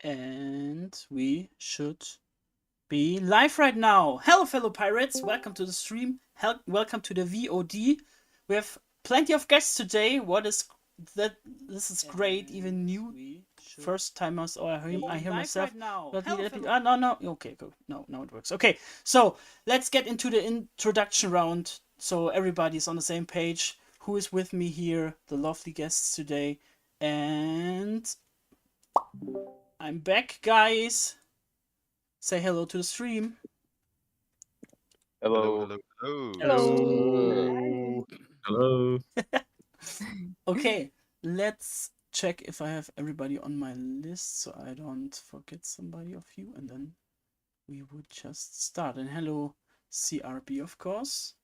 And we should be live right now. Hello, fellow pirates. Welcome to the stream. Welcome to the VOD. We have plenty of guests today. What is that? This is great. Even new first timers. Oh, I hear myself. Right now. No. Okay, go. No, it works. Okay, so let's get into the introduction round. So everybody's on the same page. Who is with me here? The lovely guests today. And I'm back, guys. Say hello to the stream. Hello. Hello. Hello. Okay, let's check if I have everybody on my list so I don't forget somebody of you, and then we would just start. And hello, CRB, of course.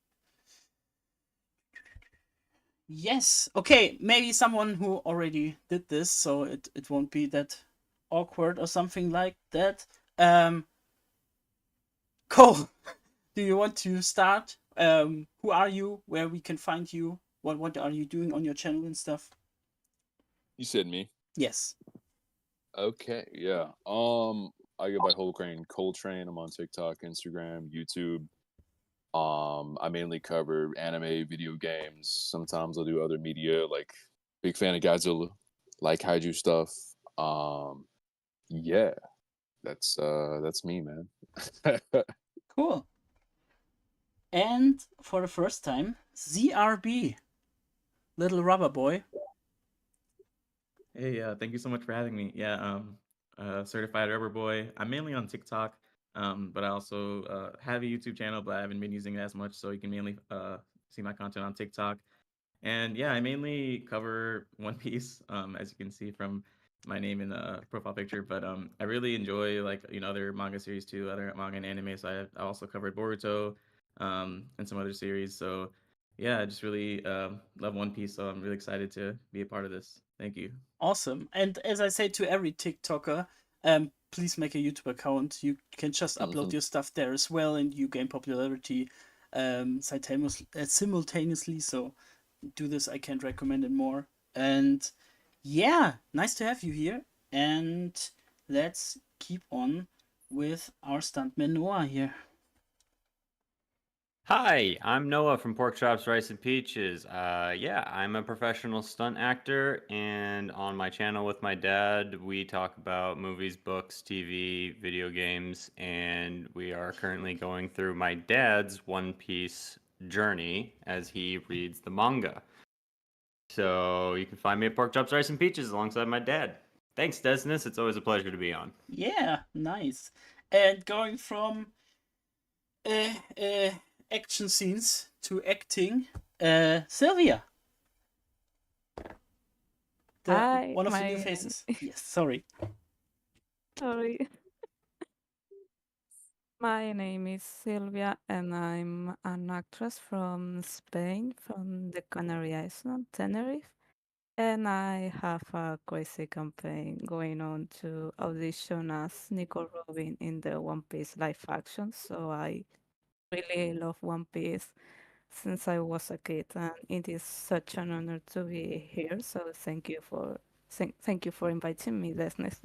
Yes. Okay, maybe someone who already did this, so it won't be that awkward or something like that. Cole, do you want to start? Who are you? Where we can find you? What are you doing on your channel and stuff? You said me. Yes. Okay, yeah. I go by Coltrane. I'm on TikTok, Instagram, YouTube. I mainly cover anime, video games. Sometimes I'll do other media, like big fan of Godzilla, like kaiju stuff. Yeah. That's me, man. Cool. And for the first time, ZRB, Little Rubber Boy. Hey, thank you so much for having me. Yeah, certified rubber boy. I'm mainly on TikTok, but I also have a YouTube channel, but I haven't been using it as much, so you can mainly see my content on TikTok. And yeah, I mainly cover One Piece, as you can see from my name in the profile picture. But I really enjoy other manga series too, other manga and anime. So I also covered Boruto, and some other series. So yeah, I just really love One Piece. So I'm really excited to be a part of this. Thank you. Awesome. And as I say to every TikToker, please make a YouTube account. You can just upload your stuff there as well, and you gain popularity simultaneously. So do this. I can't recommend it more. And yeah, nice to have you here. And let's keep on with our stuntman Noah here. Hi, I'm Noah from Pork Chops, Rice and Peaches. Yeah, I'm a professional stunt actor, and on my channel with my dad, we talk about movies, books, TV, video games, and we are currently going through my dad's One Piece journey as he reads the manga. So you can find me at Pork Chops, Rice and Peaches alongside my dad. Thanks, Desnes. It's always a pleasure to be on. Yeah, nice. And going from uh, uh, action scenes to acting, Sylvia. Hi, One of the new faces. Yes, sorry. sorry. My name is Silvia, and I'm an actress from Spain, from the Canary Islands, Tenerife. And I have a crazy campaign going on to audition as Nicole Robin in the One Piece live action. So I really love One Piece since I was a kid, and it is such an honor to be here. So thank you for inviting me, Desnes.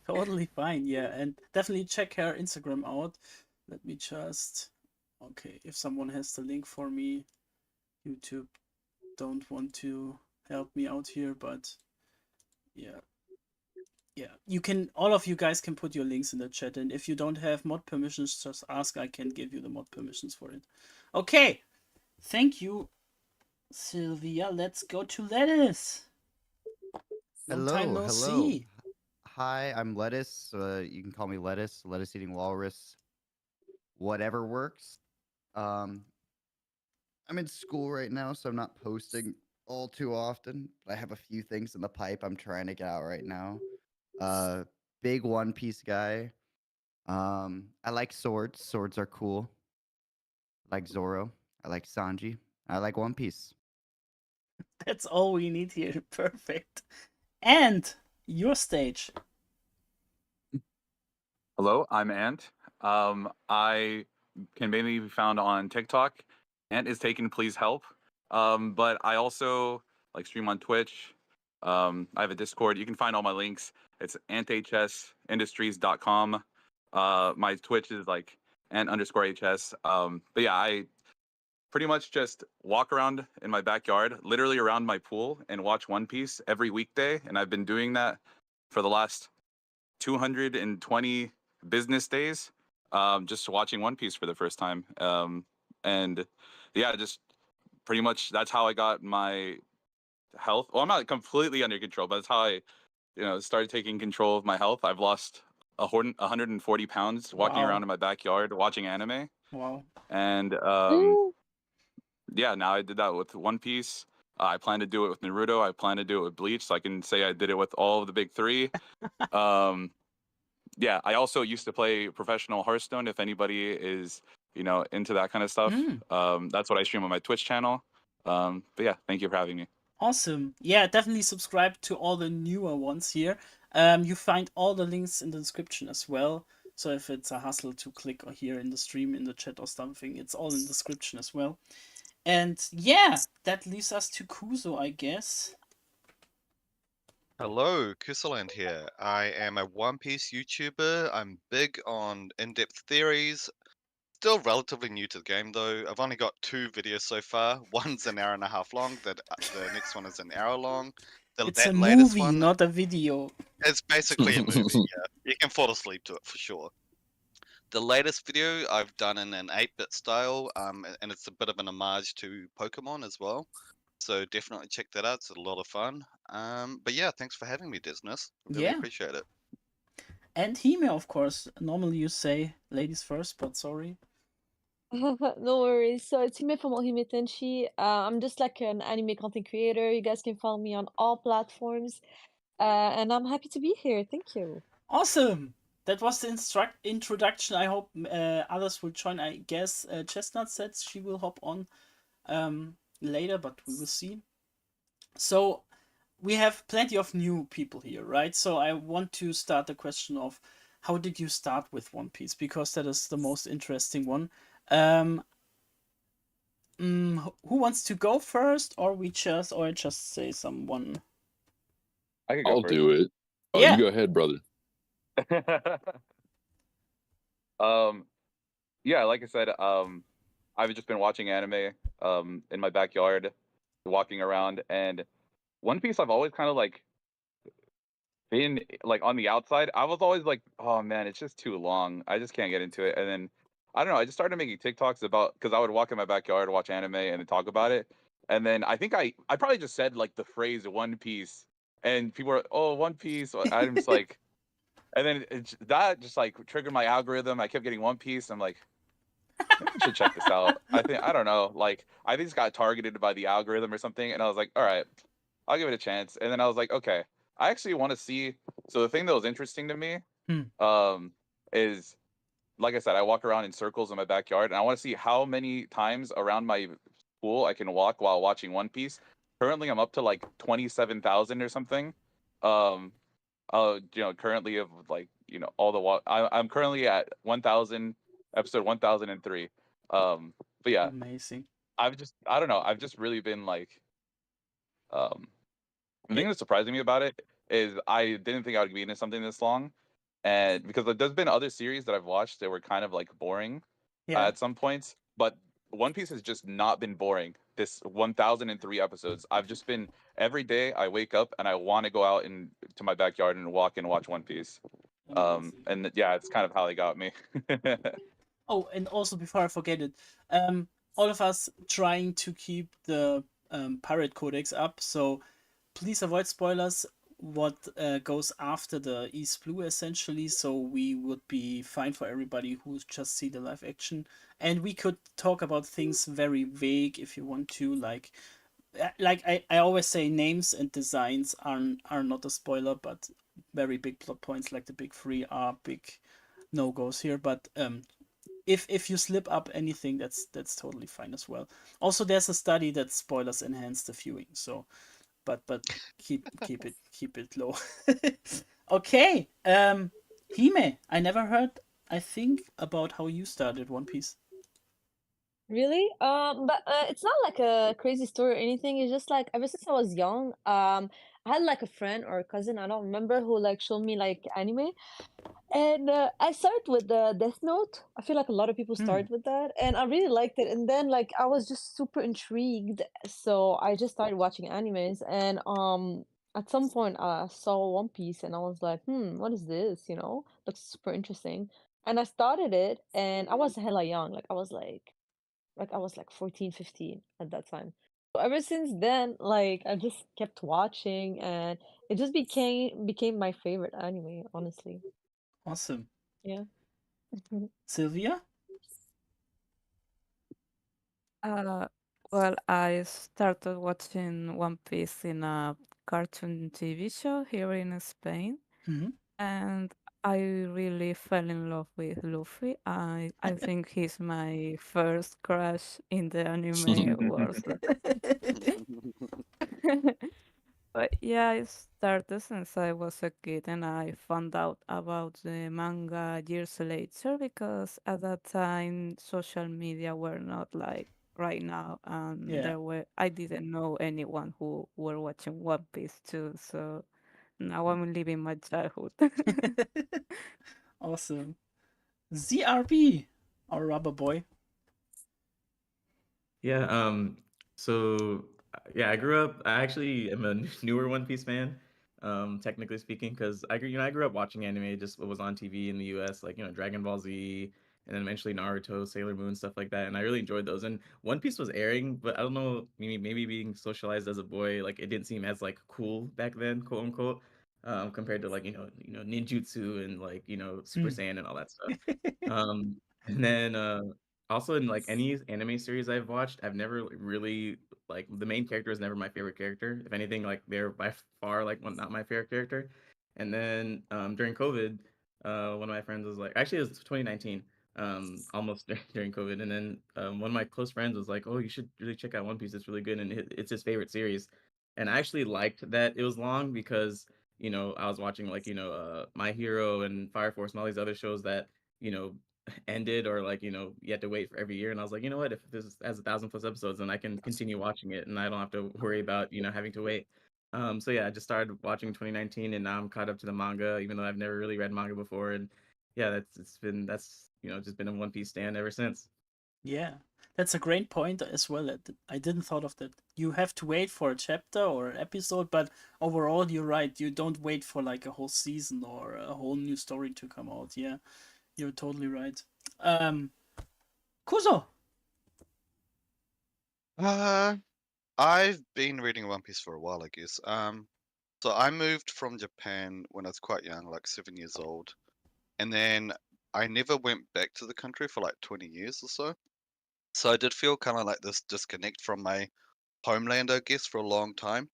Totally fine, yeah. And definitely check her Instagram out. Let me just. Okay, if someone has the link for me, YouTube don't want to help me out here, but yeah. Yeah, you can, all of you guys can put your links in the chat, and if you don't have mod permissions, just ask, I can give you the mod permissions for it. Okay, thank you, Sylvia. Let's go to Lettuce. Long time no see. Hi, I'm Lettuce. You can call me Lettuce, lettuce eating walrus, whatever works. I'm in school right now, so I'm not posting all too often. But I have a few things in the pipe I'm trying to get out right now. Big One Piece guy. I like swords. Swords are cool. I like Zoro. I like Sanji. I like One Piece. That's all we need here. Perfect. And your stage. Hello, I'm Ant. I can mainly be found on TikTok. Ant is taken, please help. But I also like stream on Twitch, I have a Discord. You can find all my links. It's anthsindustries.com. My Twitch is like ant_hs. But yeah, I pretty much just walk around in my backyard, literally around my pool, and watch One Piece every weekday. And I've been doing that for the last 220 business days, just watching One Piece for the first time. And yeah, just pretty much that's how I got my health. Well, I'm not completely under control, but that's how I, started taking control of my health. I've lost 140 pounds walking Wow. around in my backyard watching anime. Wow. And yeah, now I did that with One Piece. I plan to do it with Naruto. I plan to do it with Bleach, so I can say I did it with all of the big three. Yeah, I also used to play professional Hearthstone. If anybody is, into that kind of stuff, that's what I stream on my Twitch channel. But yeah, thank you for having me. Awesome. Yeah, definitely subscribe to all the newer ones here. You find all the links in the description as well. So if it's a hassle to click or here in the stream, in the chat or something, it's all in the description as well. And yeah, that leaves us to Kuzo, I guess. Hello, Kusaland here. I am a One Piece YouTuber. I'm big on in-depth theories. Still relatively new to the game though. I've only got 2 videos so far. One's an hour and a half long. The next one is an hour long. It's a that latest movie, one, not a video. it's basically a movie. Yeah, you can fall asleep to it for sure. The latest video I've done in an 8-bit style, and it's a bit of an homage to Pokemon as well. So definitely check that out. It's a lot of fun. But yeah, thanks for having me, Desnes. Really Yeah. appreciate it. And Hime, of course. Normally you say ladies first, but sorry. No worries. So it's Hime from Hime Tenshi. I'm just like an anime content creator. You guys can follow me on all platforms. And I'm happy to be here. Thank you. Awesome. That was the introduction. I hope others will join. I guess Chestnut said she will hop on later, but we will see. So we have plenty of new people here, right? So I want to start the question of how did you start with One Piece? Because that is the most interesting one. Who wants to go first, or I just say someone? I could go I'll first. do it. Oh, Yeah. you go ahead, brother. Yeah, like I said, I've just been watching anime in my backyard, walking around, and One Piece I've always kind of like been like on the outside. I was always like, oh man, it's just too long. I just can't get into it. And then I don't know, I just started making TikToks about, because I would walk in my backyard, watch anime, and then talk about it. And then I think I probably just said like the phrase One Piece, and people were, oh, One Piece. I'm just like, and then that just like triggered my algorithm. I kept getting One Piece. I'm like, maybe I should check this out. I don't know. Like, I think it's got targeted by the algorithm or something. And I was like, all right, I'll give it a chance. And then I was like, okay, I actually want to see. So the thing that was interesting to me, is, like I said, I walk around in circles in my backyard, and I want to see how many times around my pool I can walk while watching One Piece. Currently, I'm up to like 27,000 or something. Currently of like, all the I'm currently at 1,000, episode 1,003. But yeah, Amazing. I don't know. I've just really been like, the thing that's surprising me about it is I didn't think I would be into something this long, and because like, there's been other series that I've watched that were kind of like boring Yeah. at some points, but One Piece has just not been boring. This 1,003 episodes, I've just been, every day I wake up and I want to go out to my backyard and walk and watch One Piece. Amazing. And yeah, it's kind of how they got me. Oh, and also before I forget it, all of us trying to keep the pirate codex up, so please avoid spoilers. What goes after the East Blue essentially, so we would be fine for everybody who just see the live action, and we could talk about things very vague if you want to, like I always say, names and designs are not a spoiler, but very big plot points like the big three are big no-goes here. But if you slip up anything, that's totally fine as well. Also, there's a study that spoilers enhance the viewing, so but keep it low. Okay, Hime, I never heard, I think, about how you started One Piece. Really? But it's not like a crazy story or anything. It's just like ever since I was young, I had like a friend or a cousin, I don't remember, who like showed me like anime. And I started with the Death Note. I feel like a lot of people start with that, and I really liked it. And then like I was just super intrigued, so I just started watching animes. And at some point I saw One Piece, and I was like, what is this? You know, looks super interesting. And I started it, and I was hella young. Like I was like 14, 15 at that time. So ever since then, like I just kept watching, and it just became my favorite anime, honestly. Awesome. Yeah. Sylvia? Uh, well, I started watching One Piece in a cartoon TV show here in Spain, Hmm. and I really fell in love with Luffy. I think he's my first crush in the anime world. But yeah, I started since I was a kid, and I found out about the manga years later because at that time social media were not like right now, and Yeah. I didn't know anyone who were watching One Piece too. So now I'm living my childhood. Awesome. ZRB, our rubber boy. Yeah, so yeah, I grew up. I actually am a newer One Piece fan, technically speaking, because I grew up watching anime, just what was on TV in the U.S., like Dragon Ball Z, and then eventually Naruto, Sailor Moon, stuff like that, and I really enjoyed those. And One Piece was airing, but I don't know, maybe being socialized as a boy, like it didn't seem as like cool back then, quote unquote, compared to like ninjutsu and like Super Mm. Saiyan and all that stuff. And then also in like any anime series I've watched, I've never really like the main character is never my favorite character. If anything, like they're by far like not my favorite character. And then during COVID, one of my friends was like, actually it was 2019, almost during COVID. And then one of my close friends was like, "Oh, you should really check out One Piece. It's really good, and it's his favorite series." And I actually liked that it was long because I was watching like My Hero and Fire Force and all these other shows that you know ended or like you had to wait for every year, and I was like, you know what, if this has 1,000+ episodes, then I can continue watching it and I don't have to worry about having to wait. So yeah, I just started watching 2019, and now I'm caught up to the manga, even though I've never really read manga before. And yeah, that's just been a One Piece stan ever since. Yeah, that's a great point as well. I didn't thought of that. You have to wait for a chapter or an episode, but overall, you're right. You don't wait for like a whole season or a whole new story to come out. Yeah, you're totally right. Kuzo. I've been reading One Piece for a while, I guess. So I moved from Japan when I was quite young, like 7 years old, and then I never went back to the country for like 20 years or so. So I did feel kind of like this disconnect from my homeland, I guess, for a long time.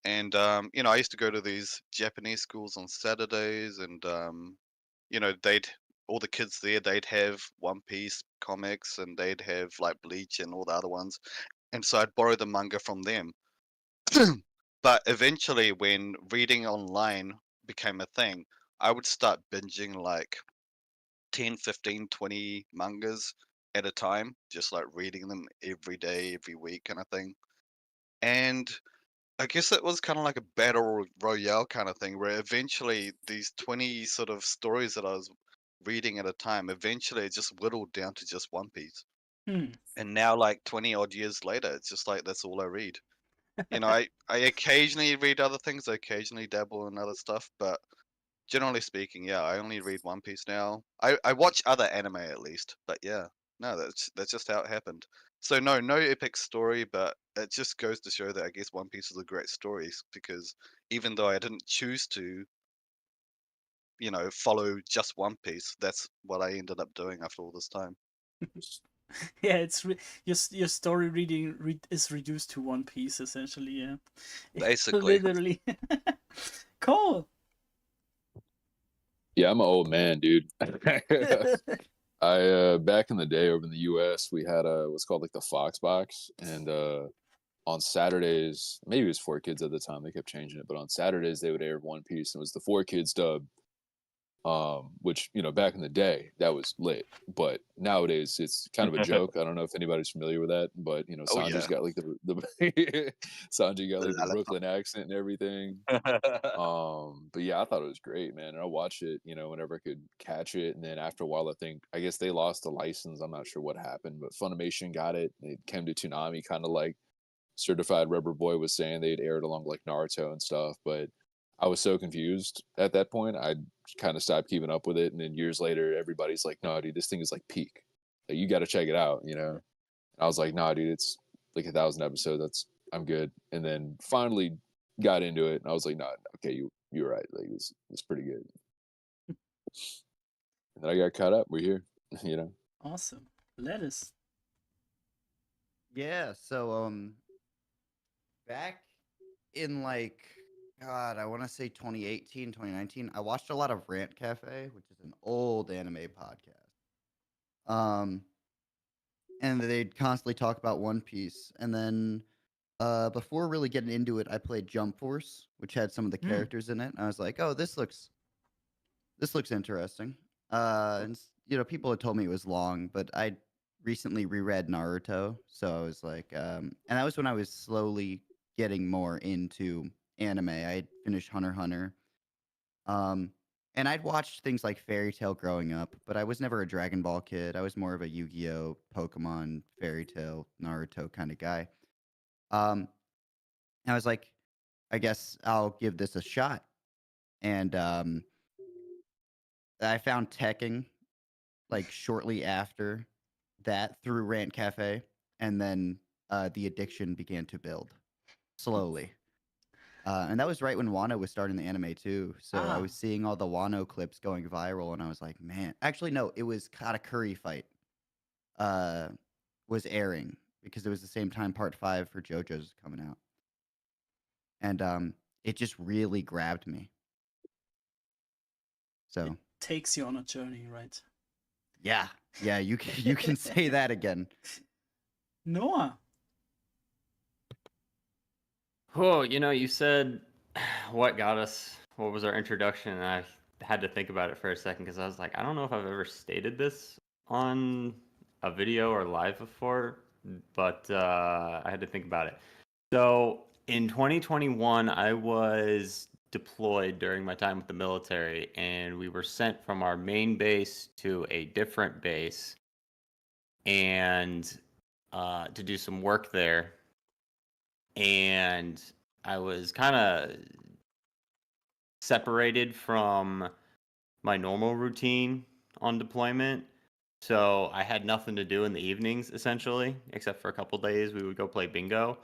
And I used to go to these Japanese schools on Saturdays, and they'd all the kids there, they'd have One Piece comics, and they'd have like Bleach and all the other ones, and so I'd borrow the manga from them. But eventually, when reading online became a thing, I would start binging like 10, 15, 20 mangas at a time, just like reading them every day, every week kind of thing. And I guess it was kind of like a battle royale kind of thing, where eventually these 20 sort of stories that I was reading at a time, eventually it just whittled down to just One Piece. Hmm. And now, like 20 odd years later, it's just like that's all I read. I occasionally read other things, I occasionally dabble in other stuff, but generally speaking, yeah, I only read One Piece now. I watch other anime at least, but yeah, no, that's just how it happened. So no epic story, but it just goes to show that I guess One Piece is a great story because even though I didn't choose to, follow just One Piece, that's what I ended up doing after all this time. Yeah, your story reading is reduced to one piece essentially. Yeah, Basically. literally. Cool. Yeah, I'm an old man, dude. I back in the day over in the US, we had what's called like the Fox box, and on Saturdays, maybe it was 4 Kids at the time, they kept changing it, but on Saturdays they would air One Piece, and it was the 4 Kids dub. which back in the day that was lit, but nowadays it's kind of a joke. I don't know if anybody's familiar with that, but Oh, Sanji's yeah. got like the Sanji got like the Brooklyn accent and everything. But yeah, I thought it was great, man. And I watched it, whenever I could catch it. And then after a while, I guess they lost the license. I'm not sure what happened, but Funimation got it. It came to Toonami, kind of like Certified Rubber Boy was saying. They'd aired along like Naruto and stuff, but I was so confused at that point. I kind of stopped keeping up with it. And then years later, everybody's like, "No, dude, this thing is like peak. Like, you got to check it out." And I was like, "Nah, dude, it's like 1,000 episodes. I'm good." And then finally got into it, and I was like, "Nah, okay, you're right. Like, it's pretty good." And then I got caught up. We're here, Awesome. Lettuce. Yeah, so back in like God, I want to say 2018, 2019, I watched a lot of Rant Cafe, which is an old anime podcast. And they'd constantly talk about One Piece. And then before really getting into it, I played Jump Force, which had some of the characters in it. And I was like, "Oh, this looks interesting." And people had told me it was long, but I recently reread Naruto, so I was like, and that was when I was slowly getting more into anime. I had finished Hunter x Hunter, and I'd watched things like Fairy Tail growing up, but I was never a Dragon Ball kid. I was more of a Yu-Gi-Oh, Pokemon, Fairy Tail, Naruto kind of guy. And I was like, I guess I'll give this a shot, and I found Tekken like shortly after that through Rant Cafe, and then the addiction began to build slowly. And that was right when Wano was starting the anime too. So I was seeing all the Wano clips going viral, and I was like, man. Actually, no, it was Katakuri Fight was airing because it was the same time Part 5 for JoJo's was coming out, and it just really grabbed me. So Takes you on a journey, right? yeah, you can say that again. Noah. Oh, you said what got us, what was our introduction? And I had to think about it for a second because I was like, I don't know if I've ever stated this on a video or live before, but I had to think about it. So in 2021, I was deployed during my time with the military, and we were sent from our main base to a different base and to do some work there. And I was kind of separated from my normal routine on deployment. So I had nothing to do in the evenings, essentially, except for a couple days we would go play bingo.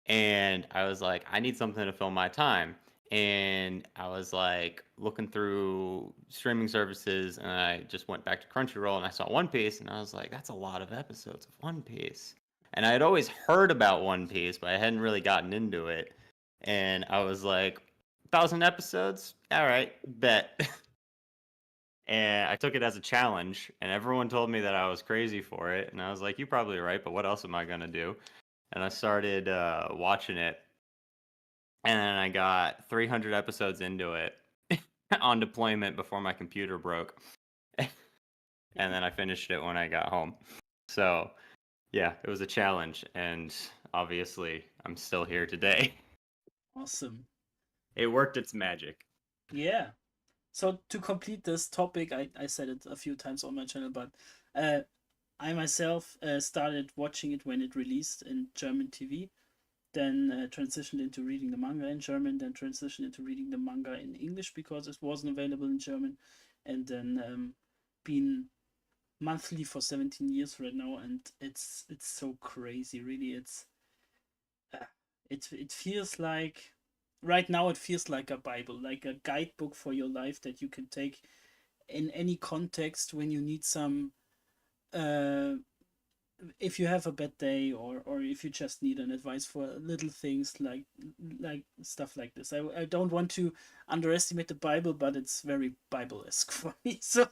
And I was like, I need something to fill my time. And I was like looking through streaming services, and I just went back to Crunchyroll and I saw One Piece, and I was like, that's a lot of episodes of One Piece. And I had always heard about One Piece, but I hadn't really gotten into it. And I was like, 1,000 episodes? All right, bet. And I took it as a challenge, and everyone told me that I was crazy for it. And I was like, you're probably right, but what else am I going to do? And I started watching it, and then I got 300 episodes into it on deployment before my computer broke. And then I finished it when I got home. So, yeah, it was a challenge, and obviously I'm still here today. Awesome. It worked its magic. Yeah. So to complete this topic, I said it a few times on my channel, but I myself started watching it when it released in German TV, then transitioned into reading the manga in German, then transitioned into reading the manga in English because it wasn't available in German, and then been monthly for 17 years right now, and it's so crazy, really. It feels like right now it feels like a Bible, like a guidebook for your life that you can take in any context when you need some if you have a bad day, or if you just need an advice for little things like stuff like this. I don't want to underestimate the Bible, but it's very Bible-esque for me. So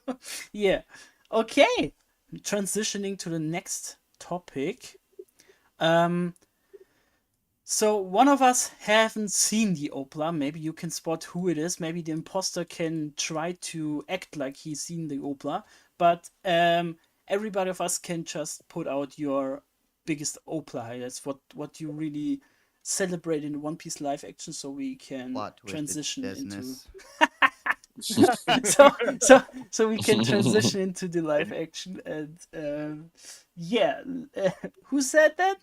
yeah. Okay, transitioning to the next topic. So one of us haven't seen the OPLA. Maybe you can spot who it is. Maybe the imposter can try to act like he's seen the OPLA. But everybody of us can just put out your biggest OPLA highlights. What you really celebrate in One Piece live action, so we can Plot twist, it's transition into. Desnes. So we can transition into the live action and yeah. Who said that?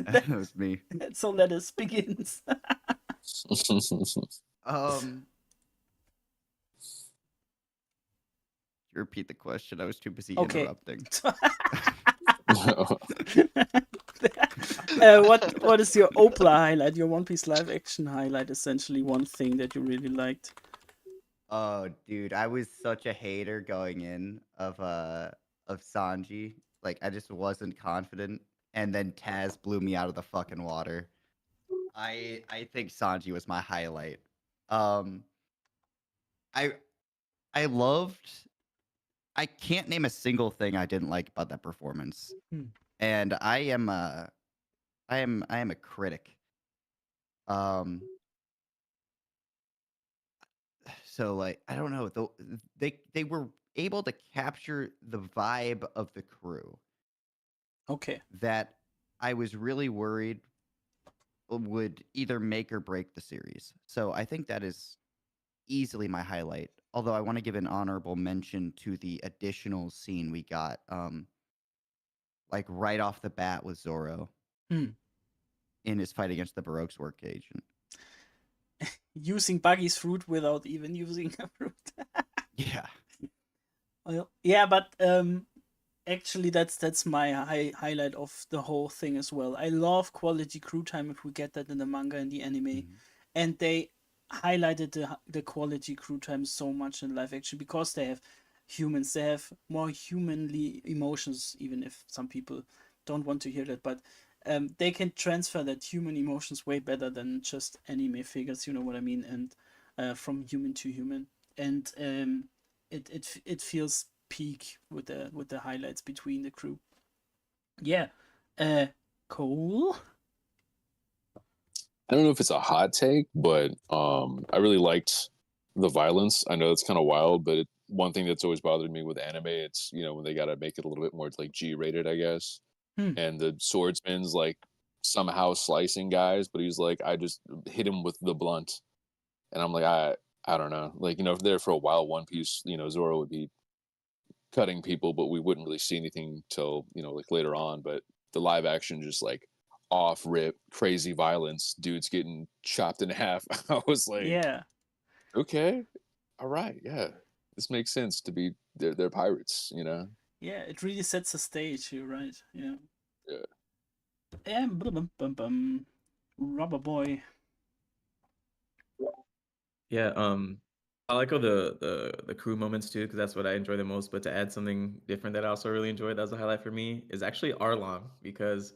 That was me. So let us begin. Repeat the question. I was too busy Okay. interrupting. What is your OPLA highlight? Your One Piece live action highlight? Essentially, one thing that you really liked. Oh, dude, I was such a hater going in of Sanji. Like, I just wasn't confident, and then Taz blew me out of the fucking water. I think Sanji was my highlight. I loved. I can't name a single thing I didn't like about that performance, and I am a critic. So like I don't know, they were able to capture the vibe of the crew Okay. that I was really worried would either make or break the series. So I think that is easily my highlight. Although I want to give an honorable mention to the additional scene we got, like right off the bat with Zoro in his fight against the Baroque's work agent. Using Buggy's fruit without even using a fruit. Yeah. Well, yeah, but actually that's my highlight of the whole thing as well. I love quality crew time if we get that in the manga and the anime, and they highlighted the quality crew time so much in live action because they have humans, they have more humanly emotions, even if some people don't want to hear that, but they can transfer that human emotions way better than just anime figures, you know what I mean, and from human to human, and it feels peak with the highlights between the crew. Yeah, Cole. I don't know if it's a hot take, but I really liked the violence. I know it's kind of wild, but one thing that's always bothered me with anime, it's when they got to make it a little bit more like G-rated, I guess. And the swordsman's like somehow slicing guys, but he's like, I just hit him with the blunt, and I'm like, I don't know, like if there for a while, One Piece, Zoro would be cutting people, but we wouldn't really see anything till like later on. But the live action just like off rip crazy violence, dudes getting chopped in half. I was like, Yeah, okay, all right, yeah, this makes sense to be they're pirates, yeah, it really sets the stage. You're right. Yeah. Yeah. And Rubber Boy. Yeah, I like all the crew moments too, because that's what I enjoy the most. But to add something different that I also really enjoyed, that was a highlight for me, is actually Arlong, because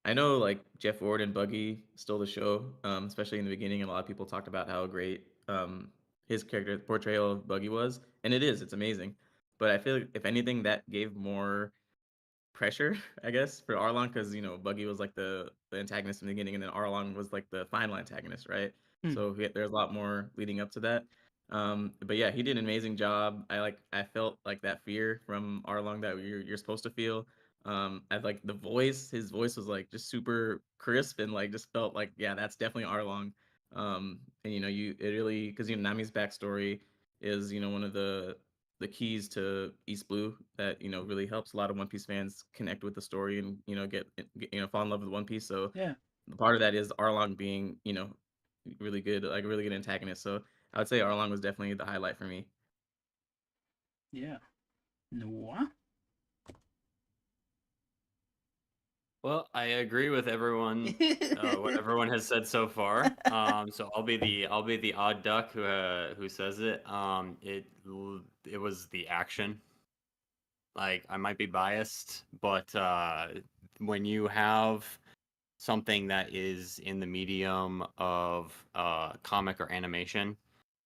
I know like Jeff Ward and Buggy stole the show, especially in the beginning, and a lot of people talked about how great his character portrayal of Buggy was, and it is, it's amazing. But I feel like if anything, that gave more pressure, I guess, for Arlong, because Buggy was like the antagonist in the beginning, and then Arlong was like the final antagonist, right? So there's a lot more leading up to that. But yeah, he did an amazing job. I felt like that fear from Arlong that you're supposed to feel. I like the voice. His voice was like just super crisp and like just felt like, yeah, that's definitely Arlong. And it really, because Nami's backstory is one of the keys to East Blue that really helps a lot of One Piece fans connect with the story and get fall in love with One Piece. So Yeah, part of that is Arlong being really good, like a really good antagonist. So I would say Arlong was definitely the highlight for me. yeah. Noah. Well, I agree with everyone, what everyone has said so far. So I'll be the odd duck who says it. It was the action. Like I might be biased, but when you have something that is in the medium of comic or animation,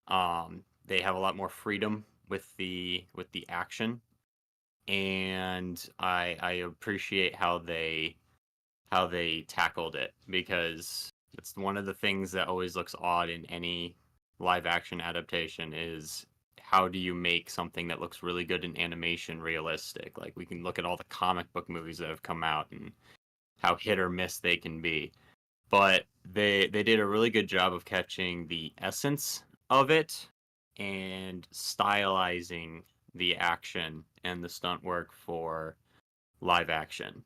they have a lot more freedom with the action, and I appreciate how they how they tackled it, because it's one of the things that always looks odd in any live action adaptation is how do you make something that looks really good in animation realistic? Like, we can look at all the comic book movies that have come out and how hit or miss they can be. But they did a really good job of catching the essence of it and stylizing the action and the stunt work for live action.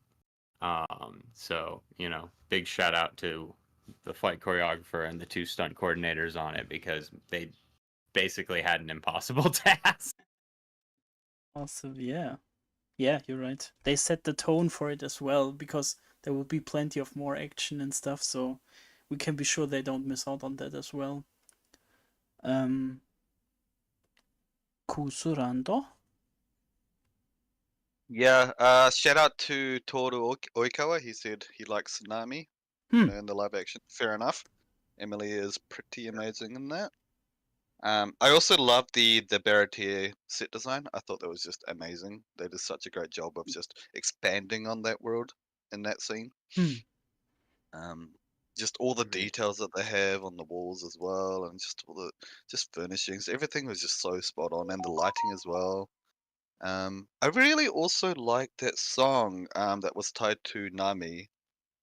So, big shout out to the fight choreographer and the two stunt coordinators on it, because they basically had an impossible task. Awesome, yeah. Yeah, you're right. They set the tone for it as well, because there will be plenty of more action and stuff, so we can be sure they don't miss out on that as well. Kusurando? Yeah, shout out to Toru Oikawa. He said he likes Tsunami in the live action. Fair enough. Emily is pretty amazing in that. I also love the Baratier set design. I thought that was just amazing. They did such a great job of just expanding on that world in that scene. Just all the details that they have on the walls as well, and just all the furnishings. Everything was just so spot on, and the lighting as well. I really also like that song that was tied to Nami.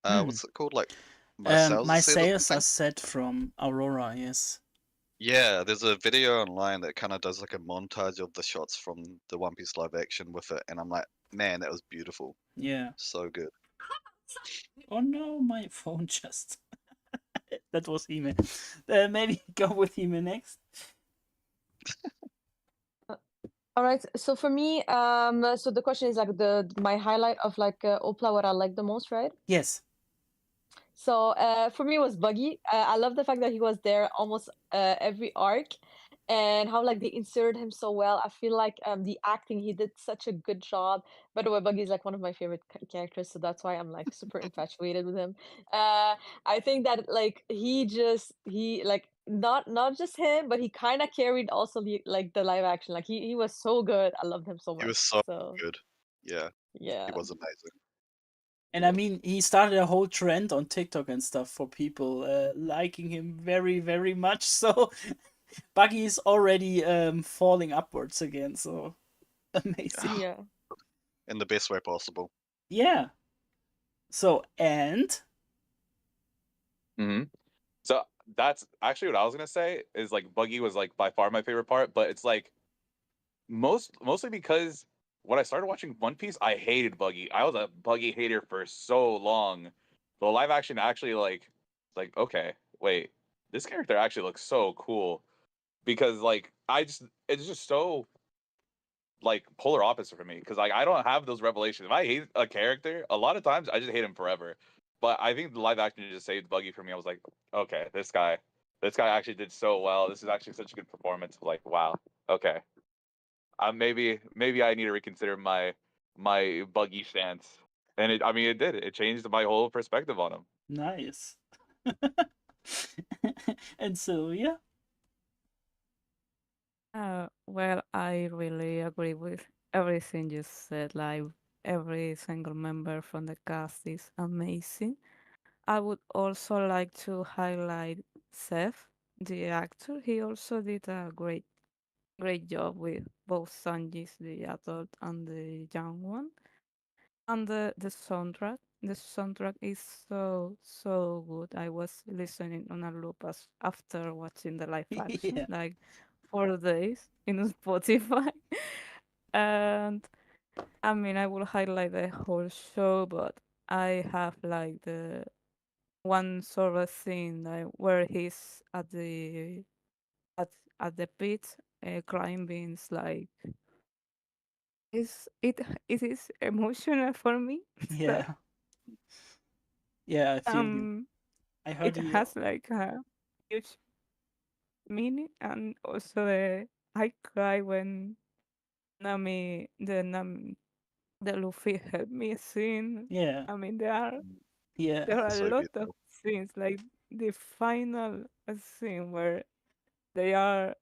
What's it called? Like My Sails My Are Set or Sails something? Are Set from Aurora, yes. Yeah, there's a video online that kind of does like a montage of the shots from the One Piece live action with it, and I'm like, man, that was beautiful. Yeah. So good. Oh no, my phone just... That was Hime. Maybe go with Hime next. All right. So for me, so the question is like my highlight of like OPLA, what I like the most, right? Yes. So for me, it was Buggy. I love the fact that he was there almost every arc, and how like they inserted him so well. I feel like the acting, he did such a good job. By the way, Buggy is like one of my favorite characters, so that's why I'm like super infatuated with him. I think that like he like not just him, but he kind of carried also the live action. Like he was so good. I loved him so He was much. so So good. Yeah, yeah. he was amazing. And I mean, he started a whole trend on TikTok and stuff for people liking him very, very much. So Buggy is already falling upwards again. So amazing. Yeah. In the best way possible. Yeah. So, and So that's actually what I was gonna say. Is like Buggy was like by far my favorite part, but it's like mostly because when I started watching One Piece, I hated Buggy. I was a Buggy hater for so long. The live action actually like okay, wait, this character actually looks so cool, because like it's just so like polar opposite for me, because like I don't have those revelations. If I hate a character, a lot of times I just hate him forever. But I think the live action just saved Buggy for me. I was like, okay, this guy actually did so well. This is actually such a good performance. Like, wow, okay, maybe I need to reconsider my Buggy stance. And I mean, it did. It changed my whole perspective on him. nice. And Sylvia? Well, I really agree with everything you said. Like every single member from the cast is amazing. I would also like to highlight Seth, the actor. He also did a great job with both Sanjis, the adult and the young one. And the soundtrack is so good. I was listening on a loop after watching the live action, Yeah. like 4 days in Spotify. And I mean, I will highlight the whole show, but I have like the one sort of scene like where he's at at the pit climbing. It's like it is emotional for me. So, Yeah. Yeah, I feel you. I it heard you. has like a huge meaning, and also I cry when the Luffy helped me scene. Yeah. I mean, there Yeah. are a So lot of beautiful. scenes, like the final scene where they are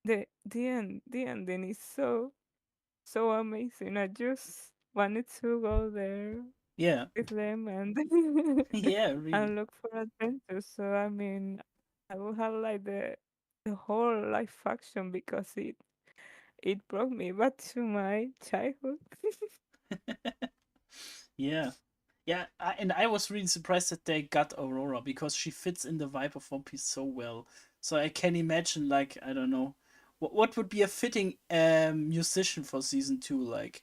the ending is so amazing. I just wanted to go there. Yeah. with them and Yeah, really. and look for adventures. So I mean, I will have like the whole life action because it brought me back to my childhood. Yeah. Yeah, and I was really surprised that they got Aurora because she fits in the vibe of One Piece so well. So I can imagine, like, I don't know, what would be a fitting musician for season 2? Like,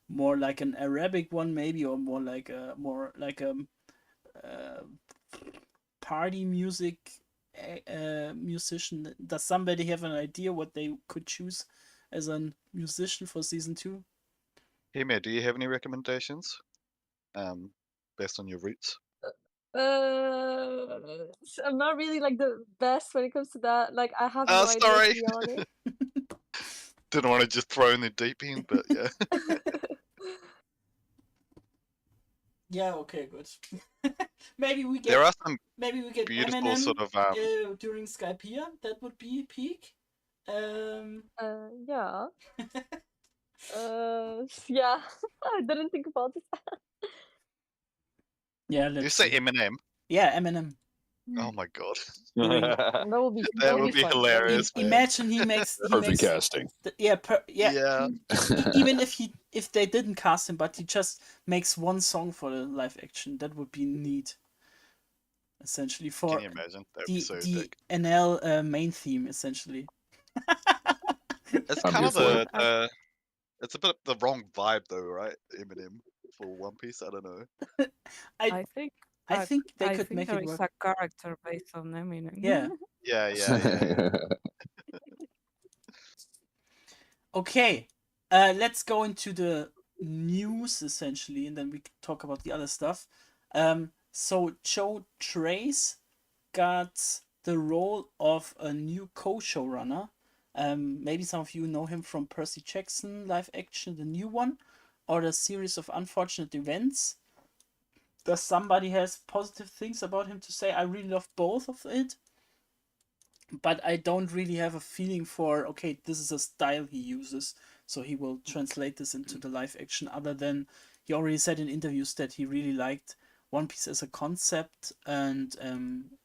more like an Arabic one, maybe, or more like a uh, party music musician. Does somebody have an idea what they could choose as a musician for season 2? Hime, do you have any recommendations? Based on your roots. I'm not really like the best when it comes to that. Like, I have no idea, to Sorry. be honest. Didn't want to just throw in the deep end, but yeah. Yeah, okay, good. maybe we There get are some beautiful Eminem sort of during Skypiea. That would be peak. Yeah. Yeah. I didn't think about this. Yeah, you let's say see. Eminem. Yeah, Eminem. Oh my god. During That would be That would really be fun. hilarious, man. imagine he makes Perfect casting. Yeah. even if they didn't cast him, but he just makes one song for the live action, that would be neat. Essentially for Can you imagine? That would be so the big. NL main theme, essentially. It's I'm kind here of for it. it's a bit the wrong vibe though, right? Eminem for One Piece. I don't know. I think I think they could make there it is work. a character based on Eminem. Yeah. Yeah. Okay, let's go into the news essentially, and then we can talk about the other stuff. So Joe Trace got the role of a new co-showrunner. Maybe some of you know him from Percy Jackson live action, the new one, or the series of unfortunate events. Does somebody has positive things about him to say? I really love both of it, but I don't really have a feeling for, okay, this is a style he uses, so he will translate this into the live action, other than he already said in interviews that he really liked One Piece as a concept and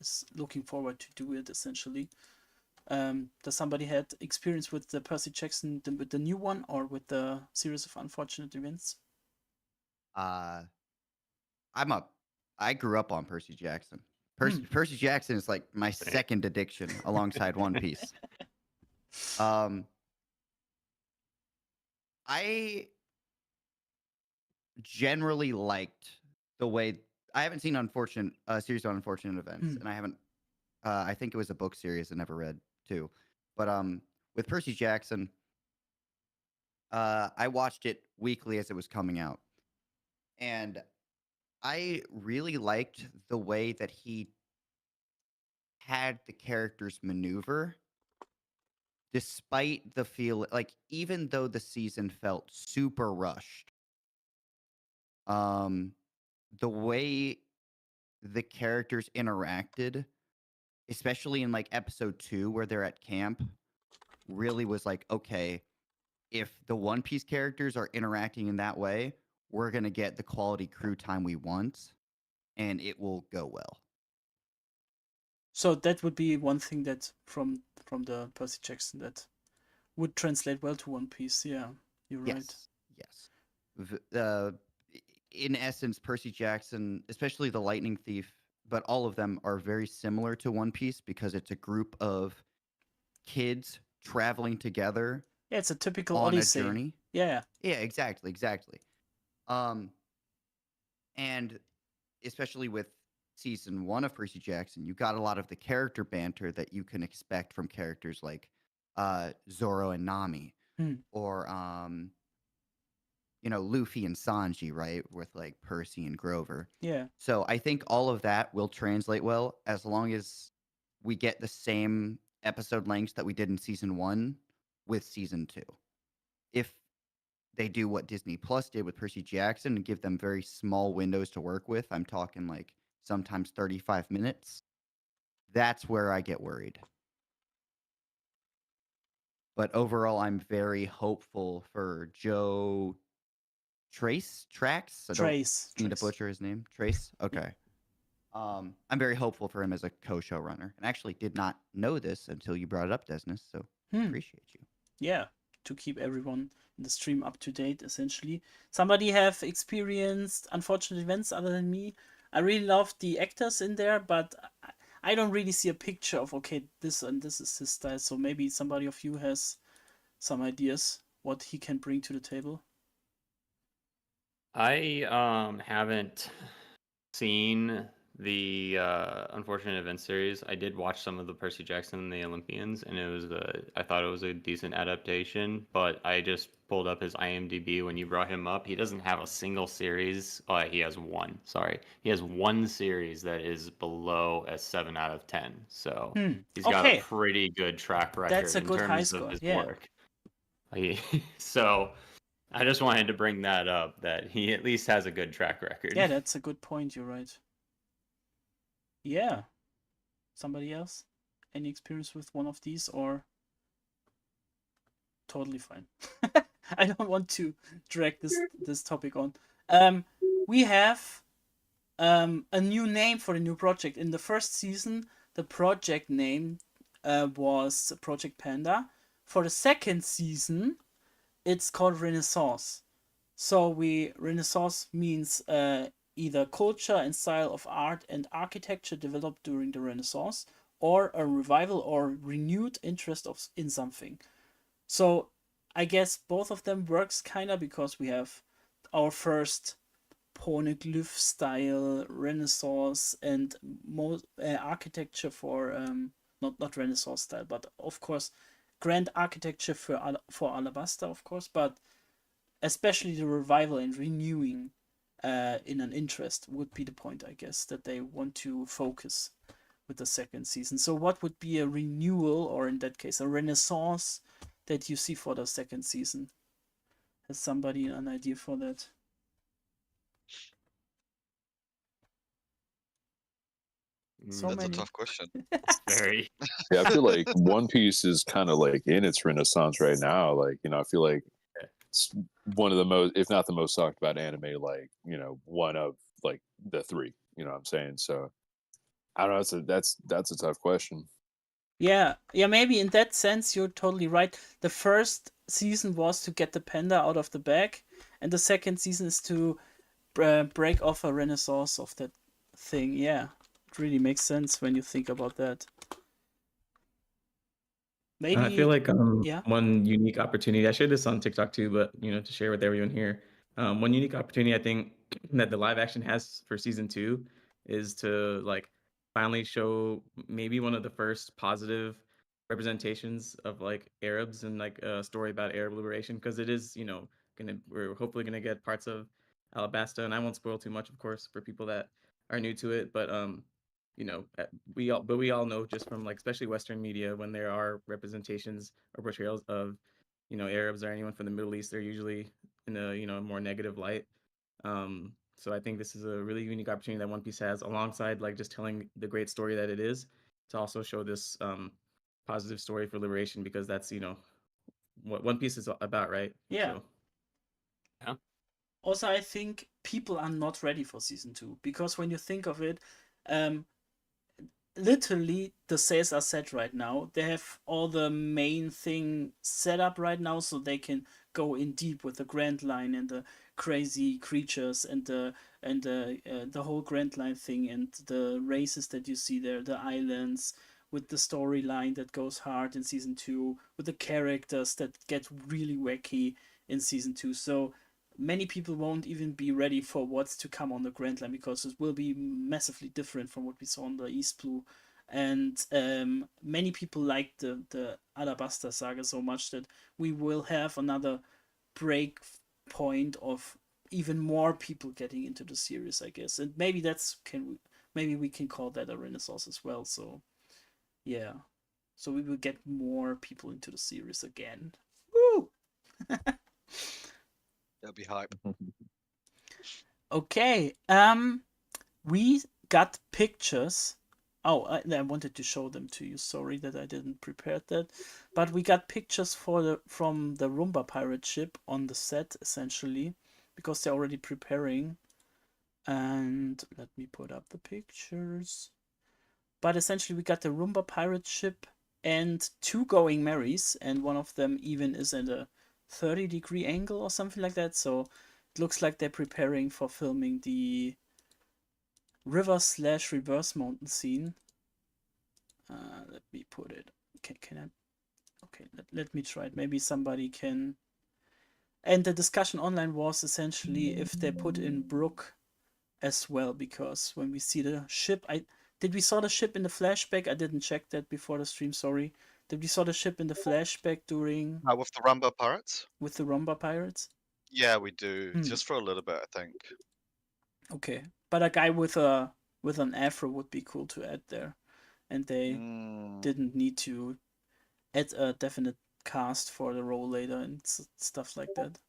is looking forward to do it, essentially. Does somebody had experience with the Percy Jackson, with the new one, or with the series of unfortunate events? I grew up on Percy Jackson. Percy Jackson is like my second addiction alongside One Piece. I generally liked the way I haven't seen series of unfortunate events, and I haven't. I think it was a book series I never read too, but with Percy Jackson, I watched it weekly as it was coming out, and I really liked the way that he had the characters maneuver, despite the feel like even though the season felt super rushed. The way the characters interacted, especially in like episode 2 where they're at camp, really was like, okay, if the One Piece characters are interacting in that way, we're going to get the quality crew time we want and it will go well. So that would be one thing that from the Percy Jackson that would translate well to One Piece. Yeah, you're right. Yes. In essence, Percy Jackson, especially the Lightning Thief, but all of them are very similar to One Piece because it's a group of kids traveling together. Yeah, it's a typical on Odyssey. a journey. Yeah, exactly. And especially with season 1 of Percy Jackson, you got a lot of the character banter that you can expect from characters like Zoro and Nami, or Luffy and Sanji, right, with like Percy and Grover. Yeah. So I think all of that will translate well as long as we get the same episode lengths that we did in season 1 with season 2. If they do what Disney Plus did with Percy Jackson and give them very small windows to work with, I'm talking like sometimes 35 minutes, that's where I get worried. But overall, I'm very hopeful for Joe Trax. I don't Trace. mean to Trace. butcher his name. Trace. Okay. I'm very hopeful for him as a co-showrunner, and actually did not know this until you brought it up, Desnes. So appreciate you. Yeah, to keep everyone in the stream up to date, essentially. Somebody have experienced unfortunate events other than me? I really love the actors in there, but I don't really see a picture of, okay, this and this is his style. So maybe somebody of you has some ideas what he can bring to the table. I haven't seen the Unfortunate Events series. I did watch some of the Percy Jackson and the Olympians, and it was I thought it was a decent adaptation. But I just pulled up his IMDb when you brought him up. He doesn't have a single series. He has one. Sorry, he has one series that is below a 7 out of 10. So he's got a pretty good track record That's a in good high terms score. of his Yeah. work. So I just wanted to bring that up, that he at least has a good track record. Yeah, that's a good point. You're right. Yeah. Somebody else? Any experience with one of these, or totally fine? I don't want to drag this topic on. We have a new name for the new project. In the first season, the project name was Project Panda. For the second season, it's called Renaissance. So Renaissance means either culture and style of art and architecture developed during the Renaissance, or a revival or renewed interest in something. So I guess both of them works kinda, because we have our first poneglyph style Renaissance and architecture for not Renaissance style, but of course grand architecture for Alabaster, of course, but especially the revival and renewing in an interest would be the point, I guess, that they want to focus with the second season. So what would be a renewal, or in that case a renaissance, that you see for the second season? Has somebody an idea for that? So That's many. a tough question. Very. Yeah, I feel like One Piece is kind of like in its renaissance right now. Like, I feel like it's one of the most, if not the most talked about anime, like, one of like the three, what I'm saying? So I don't know, that's a tough question. Yeah, maybe in that sense you're totally right. The first season was to get the panda out of the bag, and the second season is to break off a renaissance of that thing. Yeah, it really makes sense when you think about that. Maybe I feel like yeah. one unique opportunity. I shared this on TikTok too, but to share with everyone here, one unique opportunity I think that the live action has for season 2 is to like finally show maybe one of the first positive representations of like Arabs and like a story about Arab liberation, because it is we're hopefully gonna get parts of Alabasta, and I won't spoil too much, of course, for people that are new to it, but we all know just from like especially Western media, when there are representations or portrayals of Arabs or anyone from the Middle East, they're usually in a more negative light. So I think this is a really unique opportunity that One Piece has, alongside like just telling the great story that it is, to also show this positive story for liberation, because that's what One Piece is about, right? Yeah. So. Yeah. Also, I think people are not ready for season 2, because when you think of it, literally the sales are set right now. They have all the main thing set up right now, so they can go in deep with the Grand Line and the crazy creatures and the whole Grand Line thing and the races that you see there, the islands, with the storyline that goes hard in season 2, with the characters that get really wacky in season 2. So many people won't even be ready for what's to come on the Grand Line, because it will be massively different from what we saw on the East Blue. And many people like the Alabasta saga so much that we will have another break point of even more people getting into the series, I guess. And maybe maybe we can call that a renaissance as well. So yeah, so we will get more people into the series again. Woo! That'll be hype. Okay, we got pictures. Oh, I wanted to show them to you. Sorry that I didn't prepare that. But we got pictures from the Roomba pirate ship on the set, essentially. because they're already preparing. And let me put up the pictures. But essentially we got the Roomba pirate ship and 2 Going Marys, and one of them even is at a 30-degree angle or something like that. So it looks like they're preparing for filming the river/reverse mountain scene. Let me put it. Can I? Okay, let me try it. Maybe somebody can. And the discussion online was essentially if they put in Brook as well, because when we see the ship, did we saw the ship in the flashback? I didn't check that before the stream. Sorry. Did we saw the ship in the flashback during With the Rumba Pirates? with the Rumba pirates? Yeah, we do. Hmm. Just for a little bit, I think. Okay, but a guy with an afro would be cool to add there, and they didn't need to add a definite cast for the role later and stuff like that.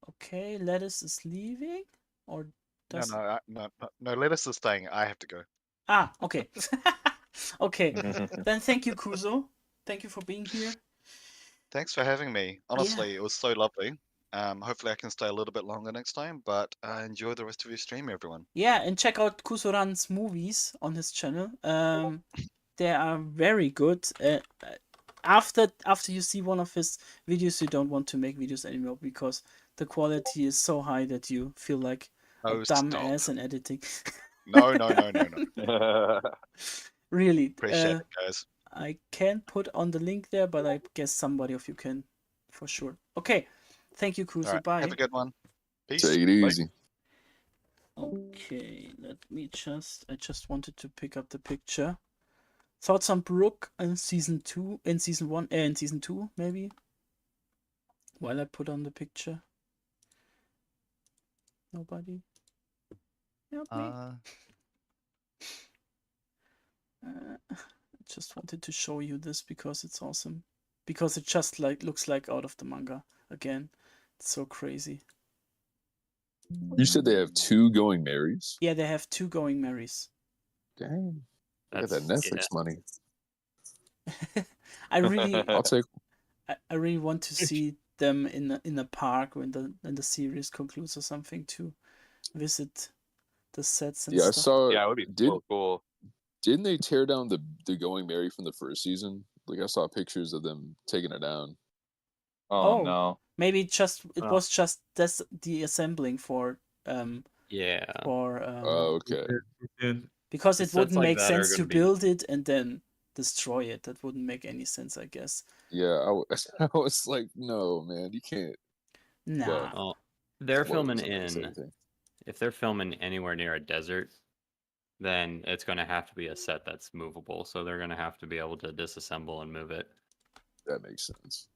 Okay, Lettuce is leaving, or does No, Lettuce is staying. I have to go. okay. Okay, then thank you, Kuzo. Thank you for being here. Thanks for having me. Honestly, it was so lovely. Hopefully I can stay a little bit longer next time, but enjoy the rest of your stream, everyone. Yeah, and check out Kuzoran's movies on his channel. They are very good. After you see one of his videos, you don't want to make videos anymore because the quality is so high that you feel like a dumb ass in editing. No. Really. Appreciate it, guys. I can't put on the link there, but I guess somebody of you can for sure. Okay. Thank you, Kuzo. Right, Bye. have a good one. Peace. Take it easy. Okay, I just wanted to pick up the picture. Thoughts on Brooke in season 2, in season 2, maybe? While I put on the picture. Nobody? Help me. I just wanted to show you this because it's awesome. Because it just looks like out of the manga again. It's so crazy. You said they have 2 Going Marys? Yeah, they have 2 Going Marys. Dang. Look at that Netflix money. I really I'll take. I really want to see them in a park when the series concludes or something, to visit the sets and Yeah, I stuff. saw. Yeah, it would be so cool. Didn't they tear down the Going Mary from the first season? Like I saw pictures of them taking it down. Oh no. Maybe it was just the assembling for Yeah. Okay. because it Sets wouldn't like make that are sense to gonna be- build it and then destroy it. That wouldn't make any sense, I guess. Yeah, I was like, no, man, you can't. Nah. But Oh, they're spoilers, filming I guess, in. everything. If they're filming anywhere near a desert, then it's going to have to be a set that's movable. So they're going to have to be able to disassemble and move it. That makes sense.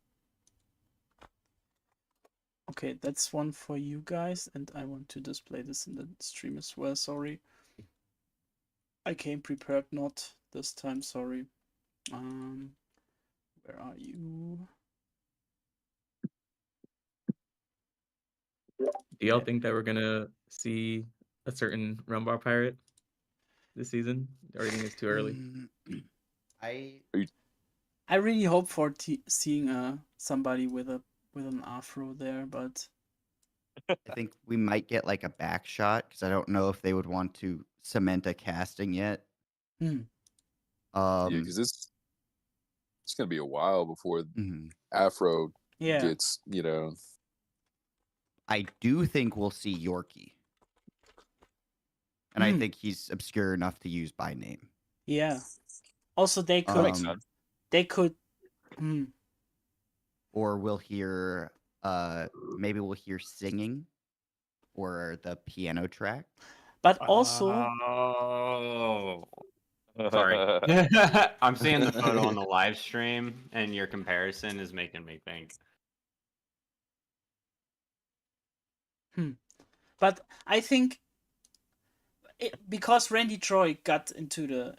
Okay, that's one for you guys, and I want to display this in the stream as well. Sorry. I came prepared, not this time, sorry. Where are you? Do y'all think that we're gonna see a certain Rumbar pirate this season? Or do you think it's too early? I really hope for seeing somebody with an afro there, but I think we might get like a back shot because I don't know if they would want to cement a casting yet. Hmm. Yeah, because it's gonna be a while before Afro gets, I do think we'll see Yorkie. And I think he's obscure enough to use by name. Yeah. Also, they could. Or we'll hear, maybe we'll hear singing, or the piano track. But also, Sorry. I'm seeing the photo on the live stream, and your comparison is making me think. But I think because Randy Troy got into the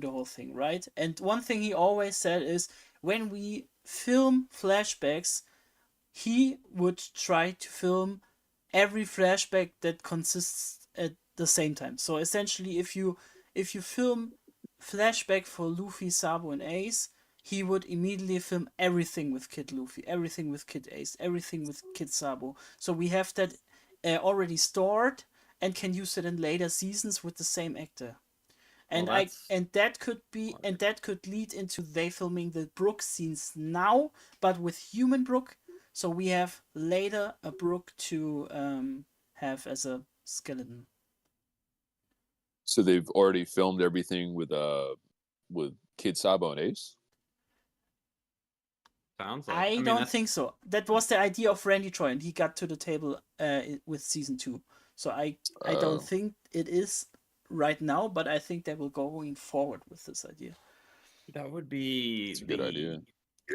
whole thing, right? And one thing he always said is when we film flashbacks, he would try to film every flashback that consists at the same time. So essentially, if you film flashback for Luffy, Sabo, and Ace, he would immediately film everything with Kid Luffy, everything with Kid Ace, everything with Kid Sabo. So we have that already stored and can use it in later seasons with the same actor. And Well, that's that could be, and that could lead into they filming the Brook scenes now, but with human Brook. So we have later a Brook to have as a skeleton. So they've already filmed everything with Kid Sabo and Ace. sounds like. I mean, don't that's think so. That was the idea of Randy Troy, and he got to the table with season 2. So I don't Oh. think it is right now, but I think they will go going forward with this idea. that would be It's a good idea.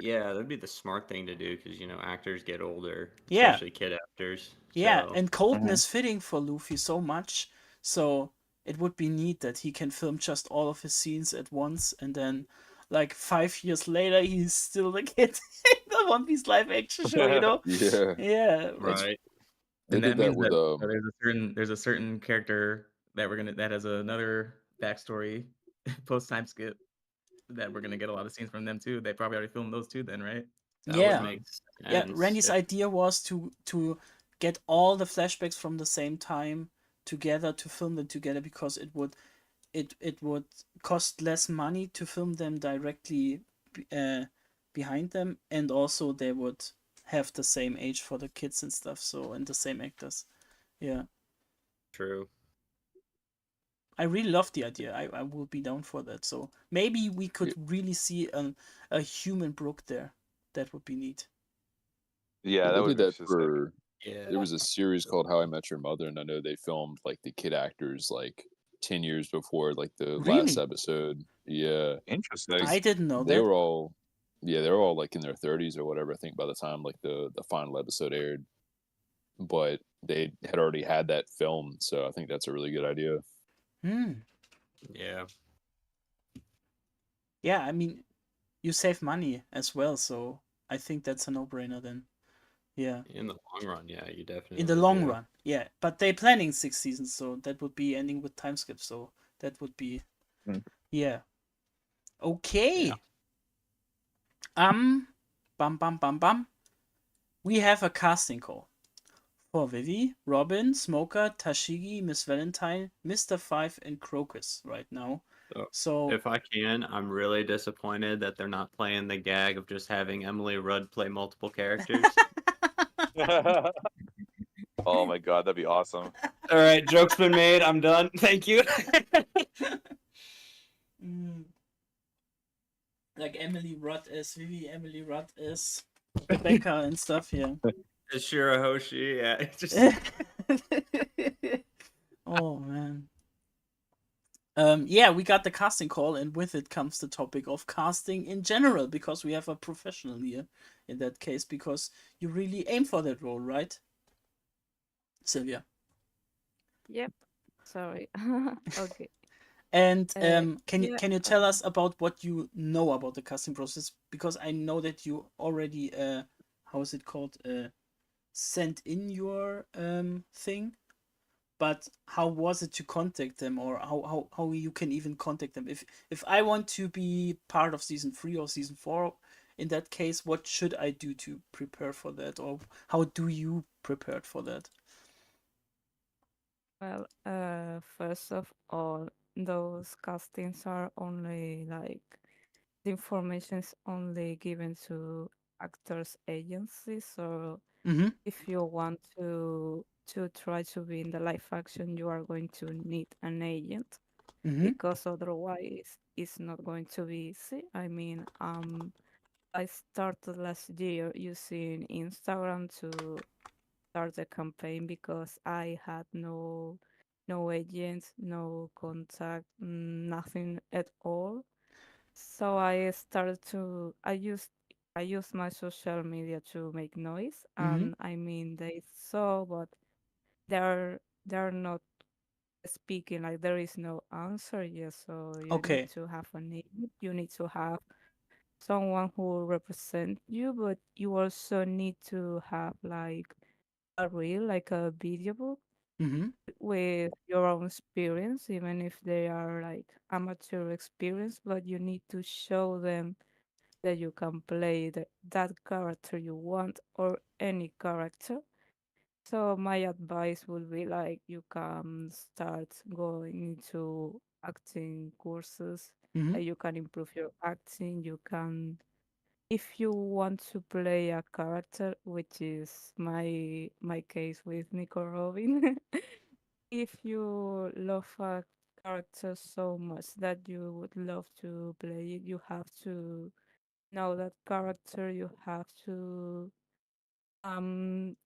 Yeah, that'd be the smart thing to do because actors get older, Yeah. especially kid actors. Yeah, So and Colton is fitting for Luffy so much, so it would be neat that he can film just all of his scenes at once, and then, like 5 years later, he's still the kid in the One Piece live action show. Yeah, Yeah, right. they And did that that means with that there's a certain character that has another backstory post time skip that we're gonna get a lot of scenes from them too. They probably already filmed those too, then, right? That would Yeah. make Yeah, sense. Randy's idea was to get all the flashbacks from the same time together to film them together because it would cost less money to film them directly behind them, and also they would have the same age for the kids and stuff, so, and the same actors. Yeah, True. I really love the idea. I will be down for that. So maybe we could really see a human Brook there. That would be neat. Yeah, that they would did be that so sick. for. Yeah. There was a series called How I Met Your Mother, and I know they filmed like the kid actors like 10 years before like the last Really? episode. Yeah, Interesting. I didn't know they that. were all, yeah, they were all like in their 30s or whatever. I think by the time like the final episode aired, but they had already had that filmed, so I think that's a really good idea. Yeah. Yeah, I mean, you save money as well, so I think that's a no-brainer then. Yeah. In the long run, yeah, you definitely In the long do. run, yeah. But they're planning 6 seasons, so that would be ending with time skip, so that would be yeah. Okay. Yeah. Bum bum bum bum. We have a casting call for Vivi, Robin, Smoker, Tashigi, Miss Valentine, Mr. Five, and Crocus right now. So If I can, I'm really disappointed that they're not playing the gag of just having Emily Rudd play multiple characters. Oh my god, that'd be awesome. All right, joke's been made. I'm done. Thank you. like Emily Rudd as Vivi, Emily Rudd as Rebecca and stuff, yeah. Shirahoshi, yeah. Just... oh man. Yeah, we got the casting call, and with it comes the topic of casting in general, because we have a professional here in that case, because you really aim for that role, right, Sylvia? Yep. Sorry. Okay. And can yeah, you tell us about what you know about the casting process? Because I know that you already how is it called, sent in your thing, but how was it to contact them, or how you can even contact them? If I want to be part of season 3 or season 4, in that case, what should I do to prepare for that, or how do you prepare for that? Well, first of all, those castings are only like the information is only given to actors agencies. So Mm-hmm. if you want to try to be in the live action, you are going to need an agent Mm-hmm. because otherwise it's not going to be easy. I mean, I started last year using Instagram to start the campaign because I had no agents, no contact, nothing at all. So I used my social media to make noise, Mm-hmm. and I mean they saw, but they're not speaking, like there is no answer yet. So you need Okay. to have a name, you need to have someone who represent you, but you also need to have like a reel, like a video book Mm-hmm. with your own experience, even if they are like amateur experience, but you need to show them that you can play that character you want or any character. So my advice would be like you can start going into acting courses. Hmm. You can improve your acting. You can, if you want to play a character, which is my case with Nico Robin. If you love a character so much that you would love to play it, you have to know that character. You have to um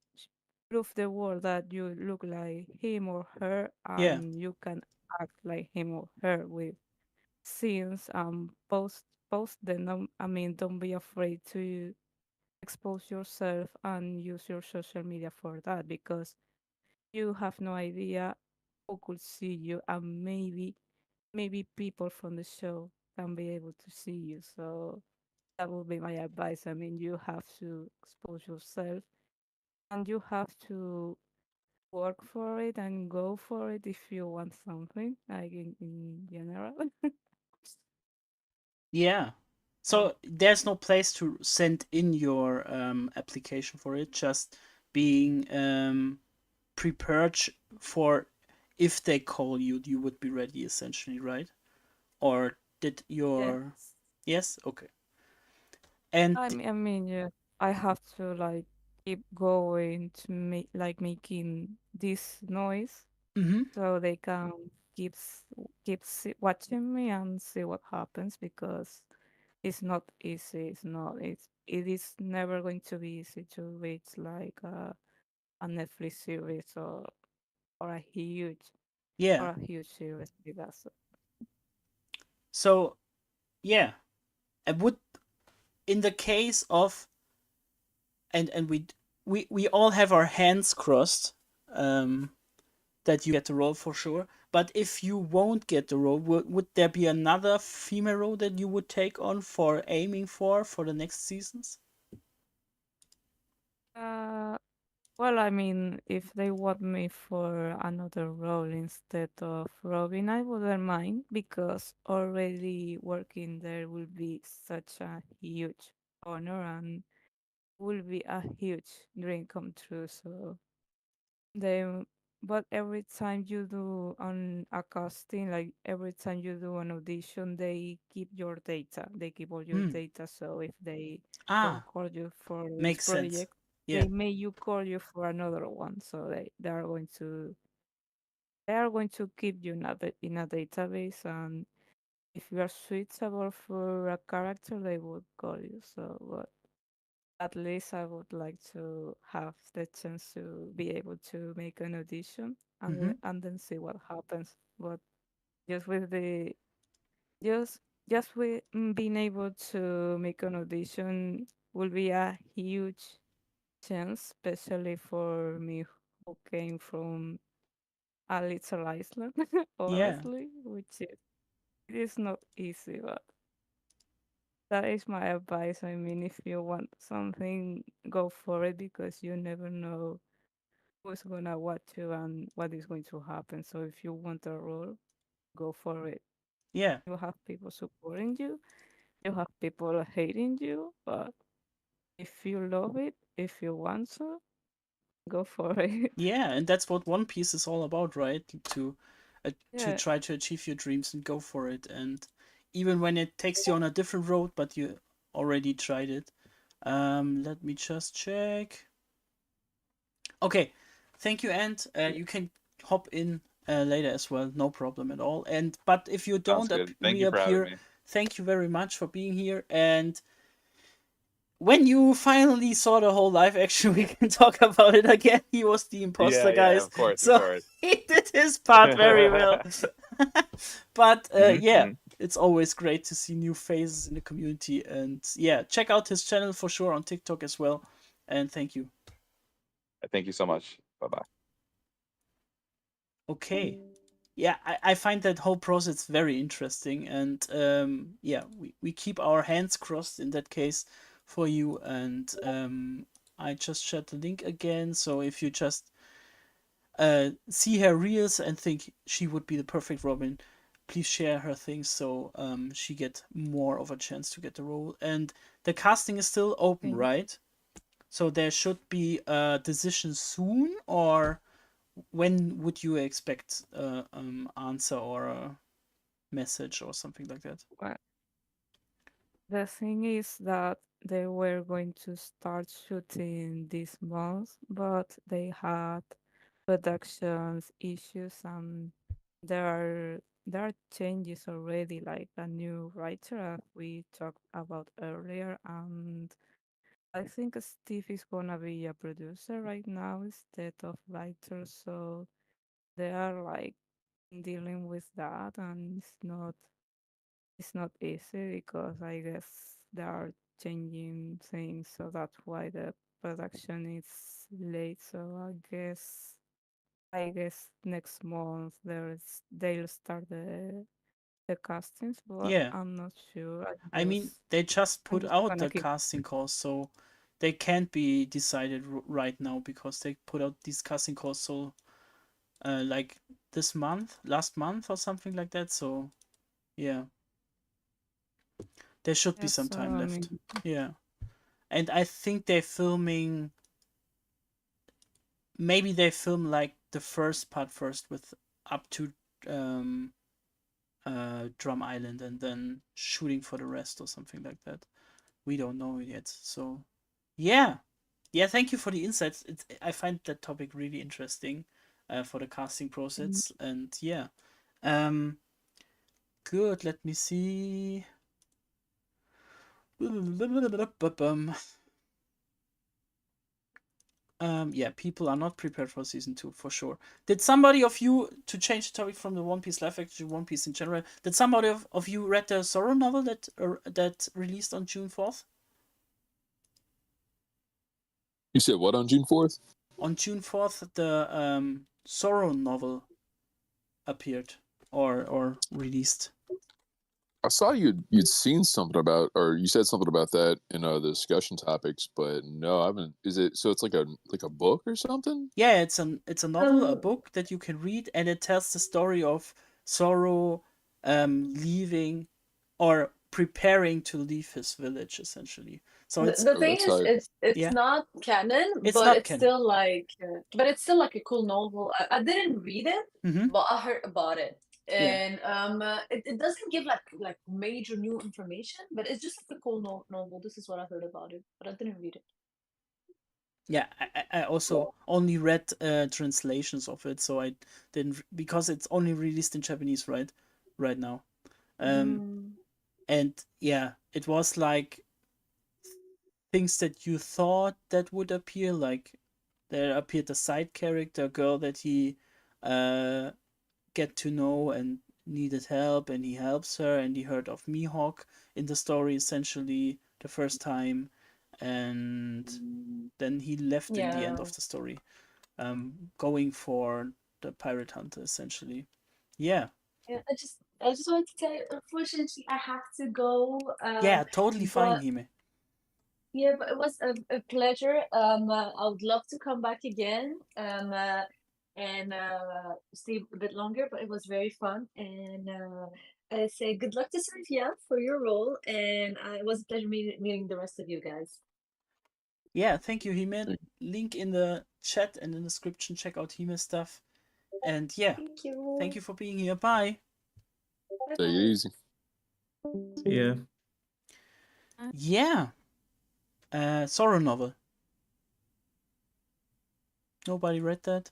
prove the world that you look like him or her, Yeah. and you can act like him or her with scenes. Post them. I mean, don't be afraid to expose yourself and use your social media for that, because you have no idea who could see you, and maybe people from the show can be able to see you. So that would be my advice. I mean, you have to expose yourself, and you have to work for it and go for it if you want something, like in general. Yeah. So there's no place to send in your application for it, just being prepared for if they call you, you would be ready essentially, right? Or did your Yes. yes? Okay. And I mean, yeah, I have to like keep going to make like making this noise mm-hmm. so they can watching me and see what happens, because it's not easy. It is never going to be easy to reach like a Netflix series or a huge Yeah. series with us. So yeah, I would in the case of and we all have our hands crossed that you get the role for sure. But if you won't get the role, would there be another female role that you would take on for aiming for the next seasons? Uh, well, I mean, if they want me for another role instead of Robin, I wouldn't mind, because already working there will be such a huge honor and will be a huge dream come true. So they, but every time you do on a casting, like every time you do an audition, they keep your data. They keep all your Hmm. data. So if they don't Ah, call you for this makes sense. project, Yeah. they may you call you for another one. So they are going to keep you in a database, and if you are suitable for a character, they would call you. So, but at least I would like to have the chance to be able to make an audition and Mm-hmm. and then see what happens. But just with the just with being able to make an audition will be a huge chance, especially for me who came from a little island, Yeah. honestly, it is not easy, but that is my advice. I mean, if you want something, go for it, because you never know who's gonna watch you and what is going to happen. So if you want a role, go for it. Yeah. You have people supporting you, you have people hating you, but if you love it, if you want to, go for it. Yeah, and that's what One Piece is all about, right? To Yeah. try to achieve your dreams and go for it. And even when it takes you on a different road, but you already tried it. Let me just check. Okay, thank you, and you can hop in later as well, no problem at all. And but if you Sounds don't good. Thank you for having reappear, me. thank you very much for being here. And when you finally saw the whole live action, we can talk about it again. He was the imposter, Yeah, guys, of course, of so course. he did his part very well. But Mhm, yeah, mhm. it's always great to see new faces in the community. And yeah, check out his channel for sure on TikTok as well. And thank you. Thank you so much. Bye bye. Okay. Yeah, I find that whole process very interesting. And yeah, we keep our hands crossed in that case for you. And I just shared the link again. So if you just see her reels and think she would be the perfect Robin, please share her things so she get more of a chance to get the role. And the casting is still open, right? So there should be a decision soon, or when would you expect answer or a message or something like that? Well, the thing is that they were going to start shooting this month, but they had productions issues and there are changes already, like a new writer as we talked about earlier, and I think Steve is gonna be a producer right now instead of writer, so they are like dealing with that, and it's not easy because I guess they are changing things, so that's why the production is late. So I guess next month they'll start the castings, but Yeah. I'm not sure. I mean, they just I'm put just out gonna the keep. casting calls, so they can't be decided right now because they put out these casting calls so like this month, last month or something like that. So yeah, there should be Yeah, some so time I left. mean, Yeah, and I think they're filming. Maybe they film like the first part first with up to um Drum Island and then shooting for the rest or something like that. We don't know yet. So yeah. Yeah, thank you for the insights. I find that topic really interesting for the casting process. And yeah. Good, let me see. Yeah, people are not prepared for season 2 for sure. Did somebody of you, to change the topic from the One Piece live action to One Piece in general, did somebody of you read the Zorro novel that released on June 4th? You said what on June 4th? On June 4th, the Zorro novel appeared or released. I saw you'd seen something about, or you said something about that in the discussion topics, but no, I haven't. Is it so? It's like a book or something? Yeah, it's a novel, a book that you can read, and it tells the story of Zorro leaving or preparing to leave his village, essentially. So it's The Oh, thing that's is, how. it's yeah, not canon, it's but not it's canon. still like, but it's still like a cool novel. I didn't read it, Mm-hmm. but I heard about it, Yeah. and it doesn't give like major new information, but it's just like a cool novel. This is what I heard about it, but I didn't read it. Yeah, I also only read translations of it, so I didn't because it's only released in Japanese right now. And yeah, it was like things that you thought that would appear, like there appeared a side character, a girl that he get to know and needed help, and he helps her, and he heard of Mihawk in the story essentially the first time, and then he left in the end Yeah. of the story, going for the pirate hunter essentially. Yeah. Yeah, I just wanted to tell you, unfortunately, I have to go. Yeah, totally fine, But Hime. yeah, but it was a pleasure. I would love to come back again. And stay a bit longer, but it was very fun. And I say good luck to Sophia for your role, and it was a pleasure meeting the rest of you guys. Yeah, thank you, Hime. Link in the chat and in the description. Check out Hime's stuff. And yeah, thank you for being here. Bye. Take it easy. See ya. Yeah. Zorro novel. Nobody read that?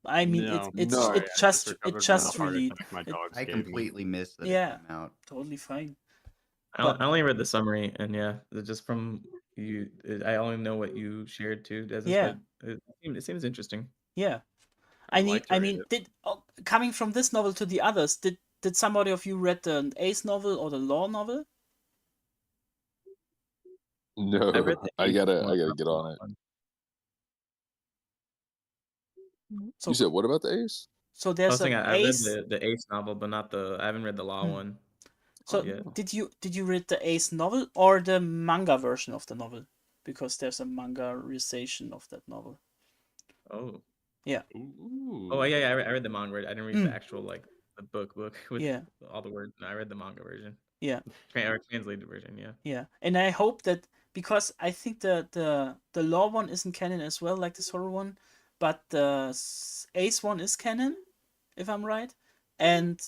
I mean, No, it's No. it just recovered from the heart released. attack my It- dogs I gave me. completely missed that it yeah, came out. totally fine. I But only read the summary, and yeah, just from you, I only know what you shared too, Desnes, yeah, but it seems interesting. yeah. I'd like to I read mean, it. coming from this novel to the others, did somebody of you read the Ace novel or the Law novel? No, I read the I Ace gotta one, not get the on Law it. one. So You said what about the Ace? so I there's was saying an I read Ace. the Ace novel, but not I haven't read the Law one So yet. did you read the Ace novel or the manga version of the novel? Because there's a manga-ization of that novel. Oh. Yeah. Ooh. Oh yeah, I read the manga. I didn't read the actual like the book with Yeah. all the words. No, I read the manga version. Yeah. Or translated version, yeah. Yeah, and I hope that, because I think the law one isn't canon as well, like this horror one, but the Ace one is canon, if I'm right, and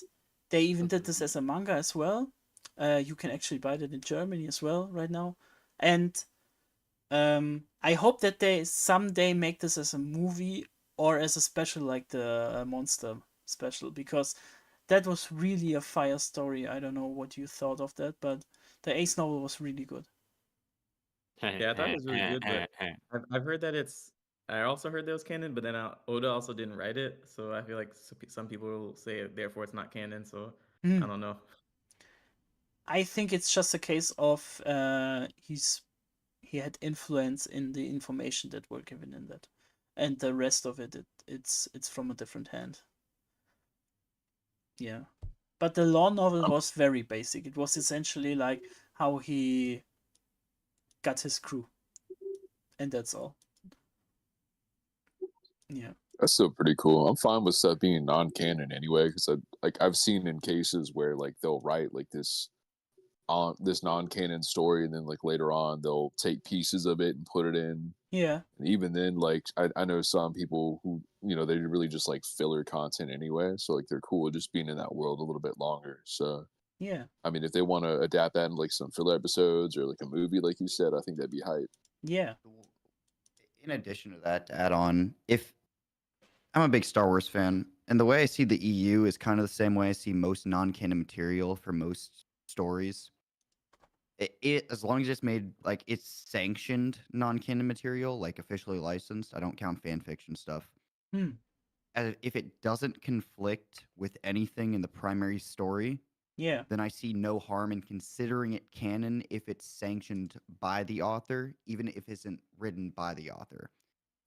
they even did this as a manga as well. You can actually buy it in Germany as well right now, and I hope that they someday make this as a movie or as a special, like the monster special, because that was really a fire story. I don't know what you thought of that, but the Ace novel was really good. Yeah, I thought it was really good, but I've heard that it's. I also heard that it was canon, but then Oda also didn't write it, so I feel like some people will say therefore it's not canon. So I don't know. I think it's just a case of he had influence in the information that were given in that, and the rest of it's from a different hand. Yeah, but the law novel was very basic. It was essentially like how he got his crew, and that's all. Yeah. That's still pretty cool. I'm fine with stuff being non-canon anyway, because I've seen in cases where like they'll write like this non-canon story, and then like later on they'll take pieces of it and put it in. Yeah. And even then, like I know some people who they really just like filler content anyway, so like they're cool with just being in that world a little bit longer. So yeah, I mean, if they want to adapt that in like some filler episodes or like a movie, like you said, I think that'd be hype. Yeah. In addition to that, to add on, if I'm a big Star Wars fan, and the way I see the EU is kind of the same way I see most non-canon material for most stories. It as long as it's made like it's sanctioned non-canon material, like officially licensed. I don't count fan fiction stuff. If it doesn't conflict with anything in the primary story, yeah, then I see no harm in considering it canon if it's sanctioned by the author, even if it isn't written by the author,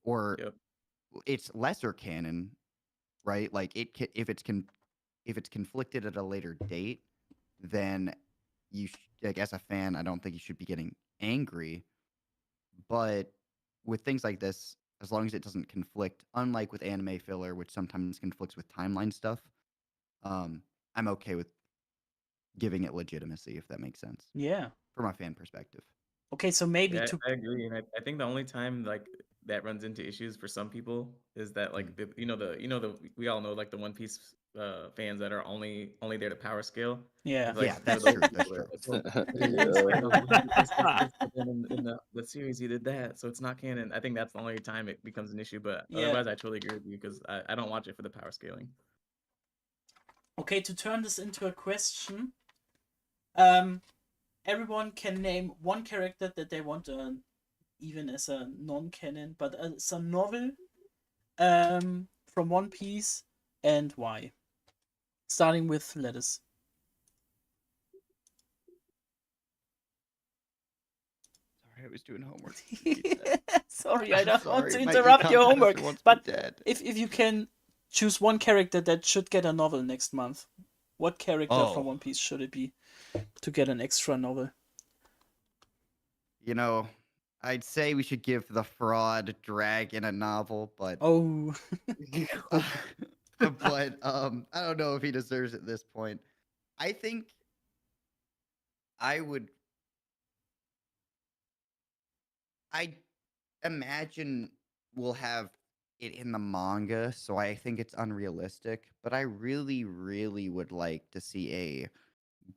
or it's lesser canon, right? Like if it's conflicted at a later date, then like as a fan, I don't think you should be getting angry. But with things like this, as long as it doesn't conflict, unlike with anime filler, which sometimes conflicts with timeline stuff, I'm okay with giving it legitimacy, if that makes sense. Yeah. From a fan perspective. Okay, so maybe Yeah, I agree, and I think the only time like that runs into issues for some people is that like we all know like the One Piece fans that are only there to power scale. Yeah. Like, Yeah, that's true. That's true. In the series, he did that, so it's not canon. I think that's the only time it becomes an issue. But Yeah. otherwise, I totally agree with you because I don't watch it for the power scaling. Okay, to turn this into a question, everyone can name one character that they want, even as a non-canon, but as a novel, from One Piece, and why. Starting with Lettuce. Sorry, I was doing homework. Sorry, I don't want to interrupt your homework, but if you can choose one character that should get a novel next month, what character from One Piece should it be to get an extra novel? I'd say we should give the fraud dragon a novel, but but I don't know if he deserves it at this point. I think I imagine we'll have it in the manga, so I think it's unrealistic, but I really, really would like to see a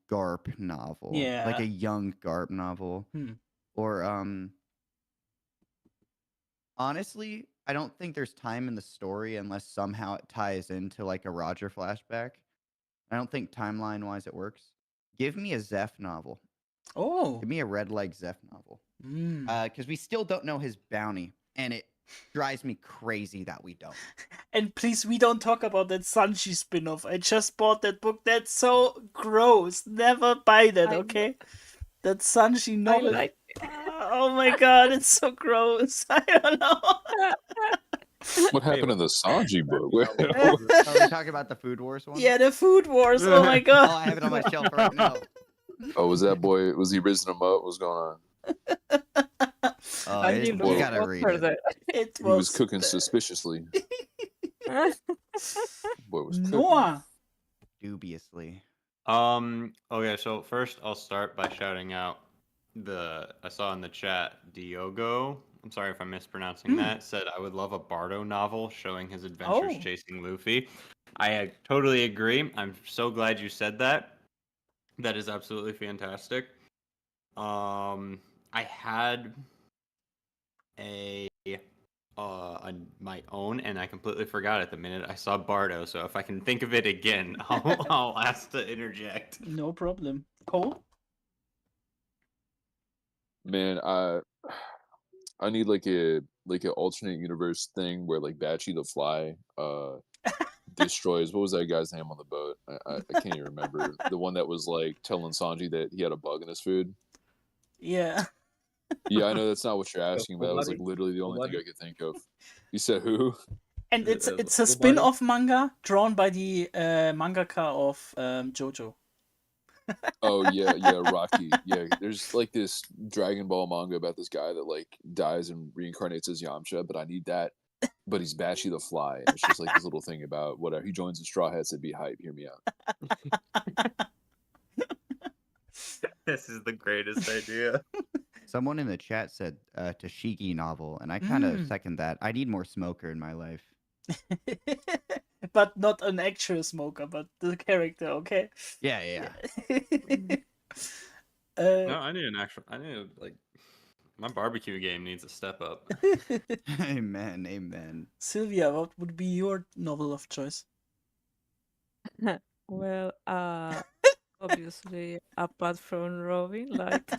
Garp novel. Yeah. Like a young Garp novel. Or honestly, I don't think there's time in the story unless somehow it ties into like a Roger flashback. I don't think timeline wise it works. Give me a Zeph novel. Give me a Red Leg Zeph novel. Because we still don't know his bounty, and it drives me crazy that we don't. And please, we don't talk about that Sanji spin-off. I just bought that book. That's so gross. Never buy that, okay? That Sanji novel. Oh my god, it's so gross. I don't know. What happened in the Sanji book? Are we talking about the Food Wars one? Yeah, the Food Wars. Oh my god. Oh, I have it on my shelf right now. Oh, was that boy? Was he raising him up? What's going on? You gotta read it. He was cooking suspiciously. Boy was cooking. Noah. dubiously. Okay, so first I'll start by shouting out I saw in the chat Diogo. I'm sorry if I'm mispronouncing that. Said I would love a Bardo novel showing his adventures Oh. chasing Luffy. I totally agree. I'm so glad you said that. That is absolutely fantastic. I had my own, and I completely forgot it the minute I saw Bardo. So if I can think of it again, I'll ask to interject. No problem. Cole? Man, I need like an alternate universe thing where like Batchy the Fly destroys, what was that guy's name on the boat? I can't even remember. The one that was like telling Sanji that he had a bug in his food. Yeah. Yeah, I know that's not what you're asking, but that was like Bloody? literally the only thing Bloody? I could think of. You said who? And Is it, it's a Full Body? spin-off manga drawn by the mangaka of JoJo. Oh yeah, Rocky. Yeah, there's like this Dragon Ball manga about this guy that like dies and reincarnates as Yamcha, but I need that. But he's Bashy the Fly, and it's just like this little thing about whatever. He joins the Straw Hats and be hype. Hear me out. This is the greatest idea. Someone in the chat said Tashigi novel, and I kind of Mm. second that. I need more smoker in my life. But not an actual smoker, but the character, okay? Yeah. No, I need like my barbecue game needs a step up. Amen. Sylvia, what would be your novel of choice? Well, obviously, apart from Robin, like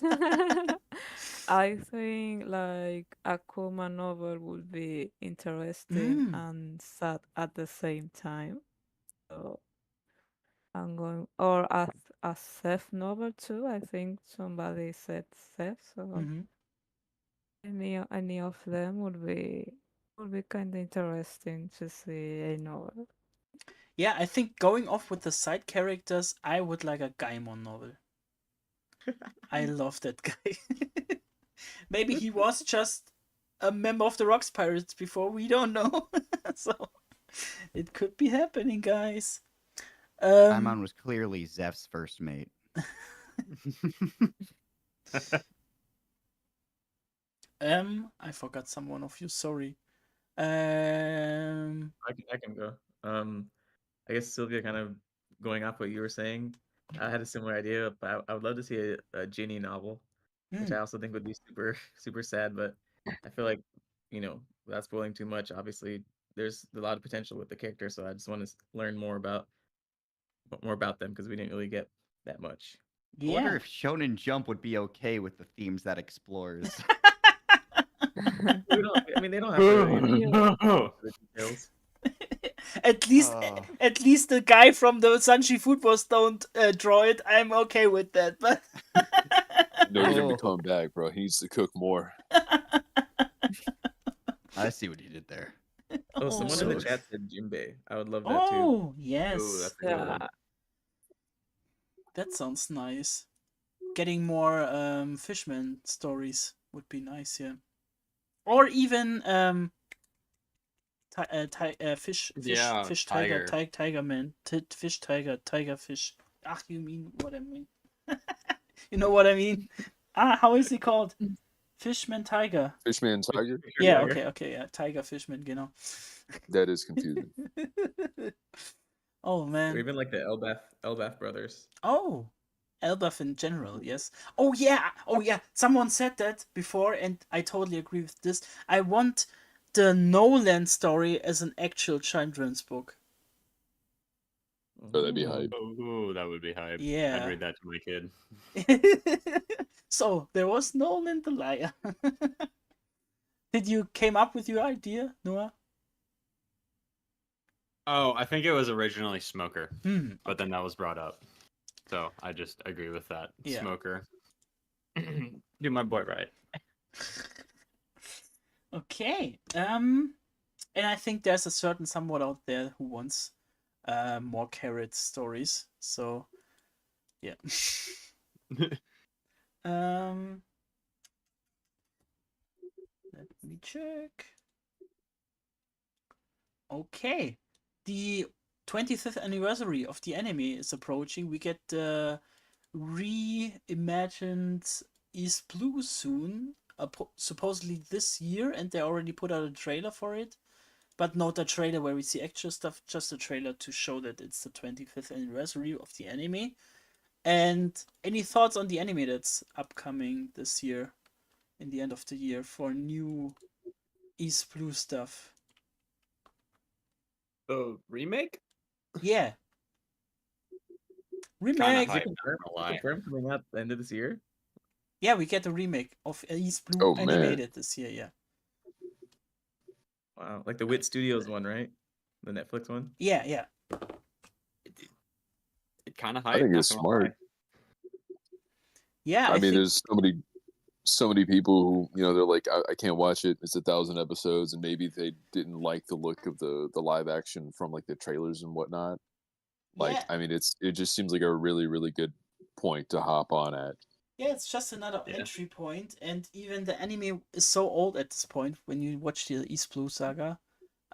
I think like a Kuma novel would be interesting and sad at the same time. So I'm going, or a Seth novel too. I think somebody said Seth, so Mhm. any of them would be kind of interesting to see a novel. Yeah, I think going off with the side characters, I would like a Gaimon novel. I love that guy. Maybe he was just a member of the Rocks Pirates before, we don't know. So it could be happening, guys. Paimon was clearly Zeph's first mate. I forgot someone of you, sorry. I can go. I guess Sylvia, kind of going off what you were saying, I had a similar idea, but I would love to see a Ginny novel, which I also think would be super super sad. But I feel like, without spoiling too much, obviously there's a lot of potential with the character. So I just want to learn more about them because we didn't really get that much. I wonder if Shonen Jump would be okay with the themes that explores. They don't have to. The details. At least the guy from the Sanji Food Wars don't draw it. I'm okay with that, but No, he's gonna come back, bro. He needs to cook more. I see what he did there. Oh, someone in the chat said Jinbei. I would love that too. Oh, yes. Ooh, that's a good one. That sounds nice. Getting more Fishman stories would be nice, yeah. Or even fish tiger man, fish tiger fish. Ach, you mean what I mean? You know what I mean? How is he called? Fishman tiger. Fishman tiger? Yeah, okay, yeah. Tiger fishman, genau. That is confusing. Oh man. Or even like the Elbaf brothers. Oh, Elbaf in general, yes. Oh yeah. Someone said that before, and I totally agree with this. I want the Nolan story as an actual children's book. Oh, that'd be hype. Oh, that would be hype. Yeah. I'd read that to my kid. So there was Nolan the liar. Did you came up with your idea, Noah? Oh, I think it was originally Smoker, but then Okay. that was brought up. So I just agree with that. Yeah. Smoker. Do my boy right. Okay. And I think there's a certain someone out there who wants more carrot stories. So yeah. Let me check. Okay. The 25th anniversary of the anime is approaching. We get the reimagined East Blue soon, supposedly this year, and they already put out a trailer for it. But not a trailer where we see extra stuff, just a trailer to show that it's the 25th anniversary of the anime. And any thoughts on the anime that's upcoming this year, in the end of the year, for new East Blue stuff? The remake? Yeah. Kinda Remake! hype, Is not gonna lie. confirmed coming out the end of this year? Yeah, we get a remake of East Blue Oh, man. animated this year, yeah. Wow, like the Wit Studios one, right? The Netflix one. Yeah, yeah. It kind of I hype. think Not it's gonna smart. lie. Yeah, I I mean, think there's so many people who, you know, they're like, I can't watch it. It's 1,000 episodes, and maybe they didn't like the look of the live action from like the trailers and whatnot. Like, yeah, I mean, it just seems like a really, really good point to hop on at. yeah, it's just another Yeah. entry point, and even the anime is so old at this point when you watch the East Blue saga.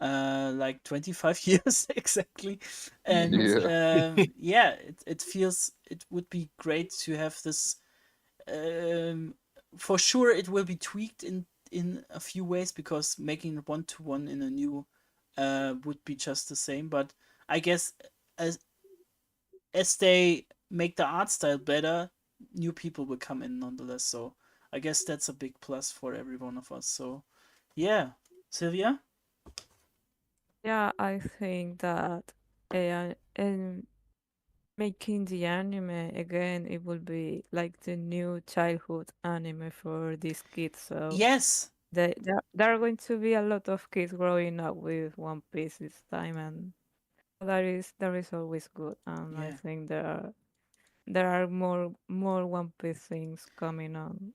Like 25 years exactly. And Yeah. yeah, it feels it would be great to have this. For sure, it will be tweaked in a few ways because making it 1-to-1 in a new would be just the same. But I guess as they make the art style better, new people will come in nonetheless. So I guess that's a big plus for every one of us. So yeah, Sylvia. Yeah, I think that and making the anime again, it will be like the new childhood anime for these kids. So Yes. there are going to be a lot of kids growing up with One Piece this time, and that is always good. And I Yeah. think there are more One Piece things coming on.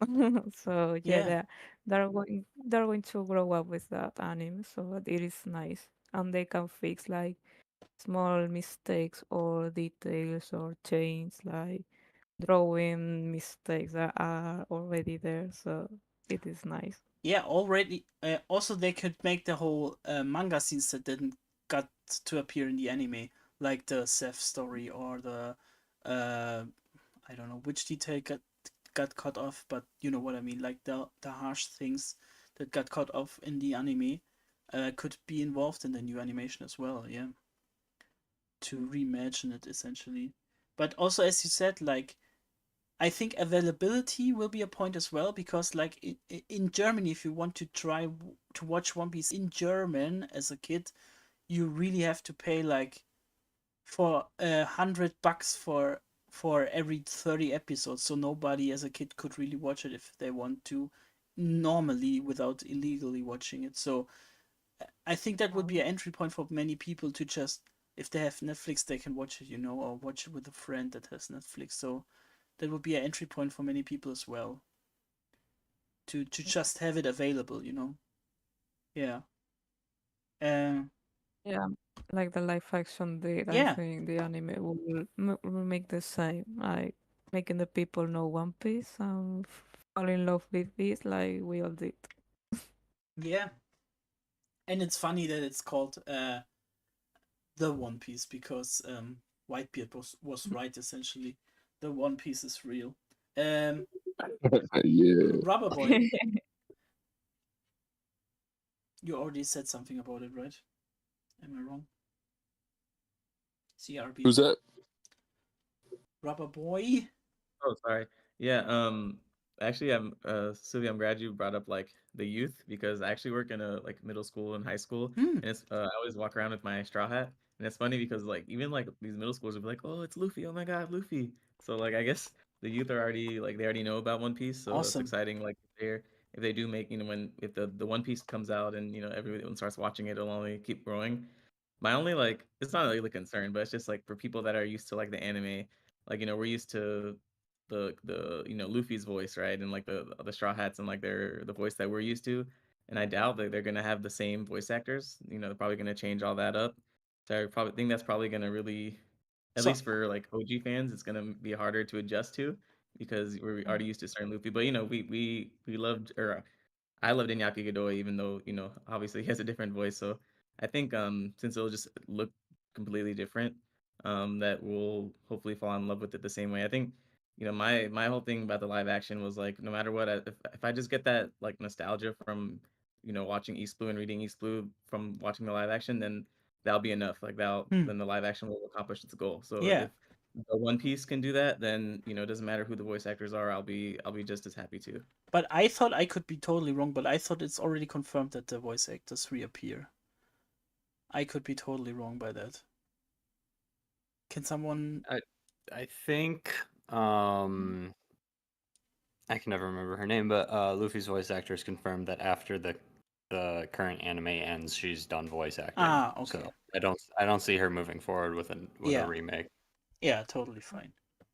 So yeah, Yeah. they're going to grow up with that anime, so it is nice, and they can fix like small mistakes or details or change like drawing mistakes that are already there. So it is nice. Yeah, already. Also, they could make the whole manga scenes that didn't got to appear in the anime, like the Seth story or the I don't know which detail got cut off, but you know what I mean. Like the harsh things that got cut off in the anime, could be involved in the new animation as well. Yeah, to reimagine it essentially. But also, as you said, like I think availability will be a point as well because, like in Germany, if you want to try to watch One Piece in German as a kid, you really have to pay like for $100 for every 30 episodes. So nobody as a kid could really watch it if they want to normally without illegally watching it. So I think that would be an entry point for many people to just, if they have Netflix, they can watch it, or watch it with a friend that has Netflix. So that would be an entry point for many people as well. To just have it available. Yeah. Uh, Yeah, like the live action did. I yeah. think the anime will make the same, like making the people know One Piece and fall in love with it, like we all did. Yeah. And it's funny that it's called the One Piece because Whitebeard was right essentially. The One Piece is real. Yeah. Rubber Boy, you already said something about it, right? Am I wrong? CRB. Who's that? Rubber Boy. Oh, sorry. Yeah, actually, Sylvia, I'm glad you brought up like the youth because I actually work in a like middle school and high school, Hmm. and I always walk around with my straw hat, and it's funny because like even like these middle schools will be like, oh, it's Luffy, oh my God, Luffy. So like I guess the youth are already like they already know about One Piece, so it's Awesome. exciting. Like if they do make when if the One Piece comes out and everyone starts watching it, it'll only keep growing. My only like it's not really a concern, but it's just like for people that are used to like the anime, like we're used to the Luffy's voice, right? And like the Straw Hats and like the voice that we're used to. And I doubt that they're gonna have the same voice actors. They're probably gonna change all that up. So I probably think that's probably gonna really, at So least for like OG fans, it's gonna be harder to adjust to because we're already used to certain Luffy. But we loved or I loved Iñaki Godoy, even though obviously he has a different voice. So I think since it'll just look completely different, that will hopefully fall in love with it the same way. I think, my whole thing about the live action was like, no matter what, if I just get that like nostalgia from, watching East Blue and reading East Blue from watching the live action, then that'll be enough. Like then the live action will accomplish its goal. So Yeah. if the One Piece can do that, then it doesn't matter who the voice actors are. I'll be just as happy too. But I thought, I could be totally wrong, but I thought it's already confirmed that the voice actors reappear. I could be totally wrong by that. Can someone? I think I can never remember her name, but Luffy's voice actor has confirmed that after the current anime ends, she's done voice acting. Ah, okay. So I don't see her moving forward with Yeah. a remake. Yeah, totally fine.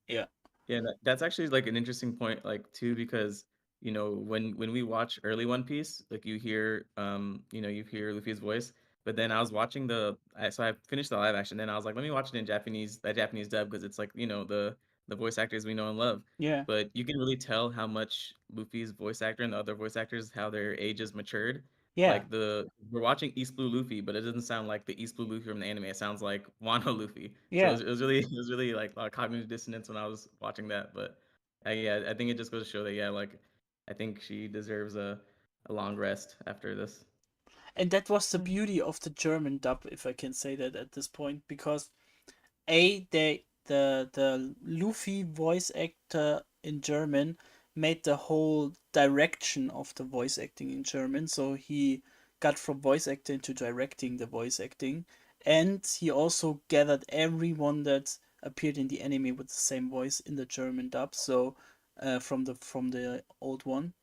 Yeah. Yeah, that's actually like an interesting point, like too, because when we watch early One Piece, like you hear Luffy's voice, but then I was watching so I finished the live action, then I was like, let me watch it in that Japanese dub, because it's like the voice actors we know and love. Yeah. But you can really tell how much Luffy's voice actor and the other voice actors, how their age has matured. Yeah. Like we're watching East Blue Luffy, but it doesn't sound like the East Blue Luffy from the anime. It sounds like Wano Luffy. So Yeah. it was really like a cognitive dissonance when I was watching that. But yeah, I think it just goes to show that like I think she deserves a long rest after this. And that was the beauty of the German dub, if I can say that at this point, because the Luffy voice actor in German made the whole direction of the voice acting in German. So he got from voice acting to directing the voice acting, and he also gathered everyone that appeared in the anime with the same voice in the German dub. So from the old one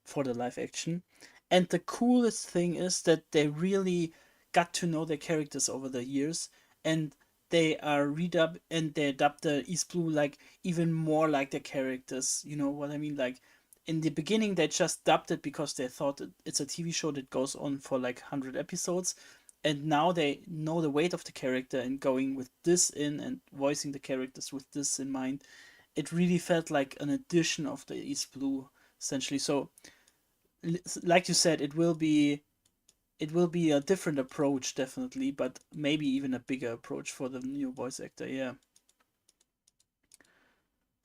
for the live action. And the coolest thing is that they really got to know their characters over the years, and they are redub and they adapt the East Blue like even more like the characters. You know what I mean? Like in the beginning, they just dubbed it because they thought it's a TV show that goes on for like 100 episodes, and now they know the weight of the character and going with this in and voicing the characters with this in mind. It really felt like an addition of the East Blue essentially. So like you said, it will be a different approach definitely, but maybe even a bigger approach for the new voice actor. Yeah.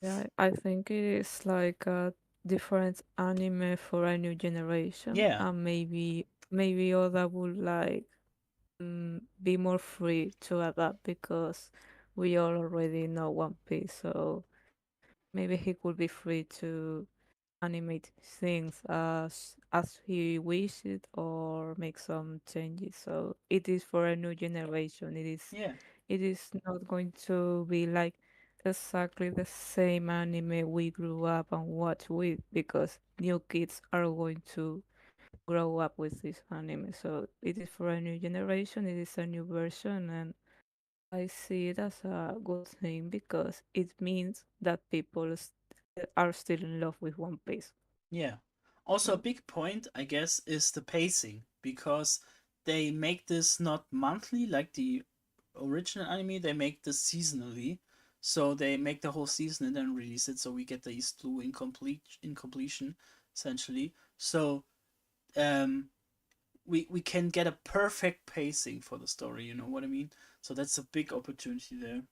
Yeah, I think it is like a different anime for a new generation. Yeah. And maybe Oda would like be more free to adapt because we all already know One Piece, so maybe he could be free to animate things as he wishes or make some changes. So it is for a new generation. Yeah. It is not going to be like exactly the same anime we grew up and watched with, because new kids are going to grow up with this anime. So it is for a new generation. It is a new version, and I see it as a good thing because it means that people are still in love with One Piece. Yeah. Also, a big point, I guess, is the pacing, because they make this not monthly like the original anime. They make this seasonally. So they make the whole season and then release it, so we get the East Blue in completion, essentially. So we can get a perfect pacing for the story, you know what I mean? So that's a big opportunity there.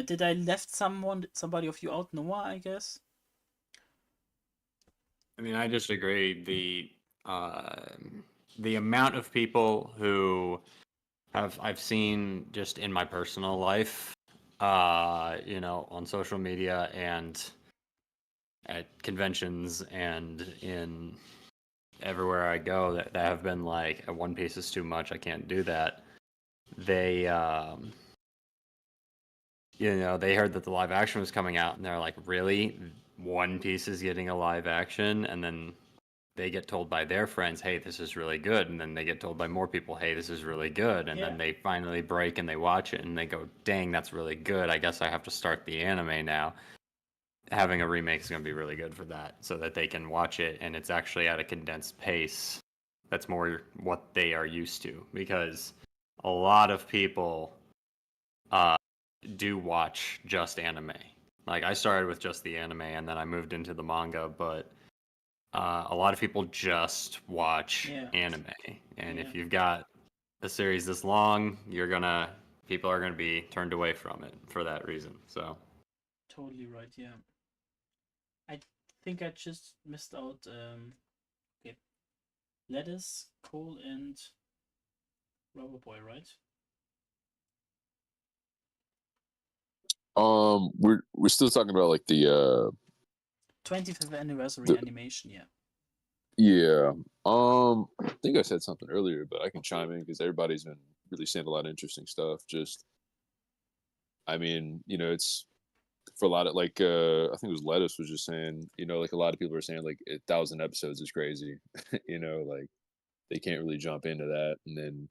Did I left somebody of you out? Noah, I guess. I mean, I just agree. The amount of people who I've seen just in my personal life, on social media and at conventions and in everywhere I go that have been like, One Piece is too much, I can't do that. They they heard that the live action was coming out and they're like, really? One Piece is getting a live action? And then they get told by their friends, hey, this is really good. And then they get told by more people, hey, this is really good. And then they finally break and they watch it and they go, dang, that's really good. I guess I have to start the anime now. Having a remake is going to be really good for that, so that they can watch it and it's actually at a condensed pace. That's more what they are used to, because a lot of people do watch just anime. Like, I started with just the anime and then I moved into the manga, but a lot of people just watch anime. And if you've got a series this long, you're gonna people are going to be turned away from it for that reason. So Totally right. Yeah. I think I just missed out. Okay, lettuce, coal, and rubber boy, right? We're still talking about like the 25th anniversary The- animation. Yeah. yeah. I think I said something earlier, but I can chime in because everybody's been really saying a lot of interesting stuff. Just, I mean, it's for a lot of like I think it was Lettuce was just saying, like a lot of people are saying like 1,000 episodes is crazy. Like they can't really jump into that. And then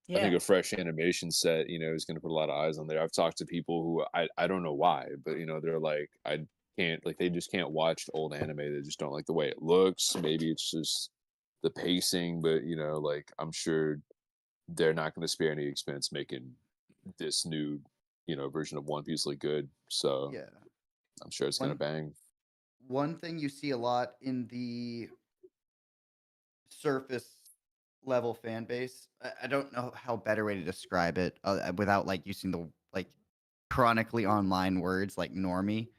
I think Yeah. a fresh animation set, is going to put a lot of eyes on there. I've talked to people who I don't know why, but they're like, I can't, like, they just can't watch old anime. They just don't like the way it looks. Maybe it's just the pacing, but like I'm sure they're not going to spare any expense making this new, version of One Piece look good. So Yeah. I'm sure it's going to bang. One thing you see a lot in the surface level fan base, I don't know how better way to describe it without like using the like chronically online words like normie,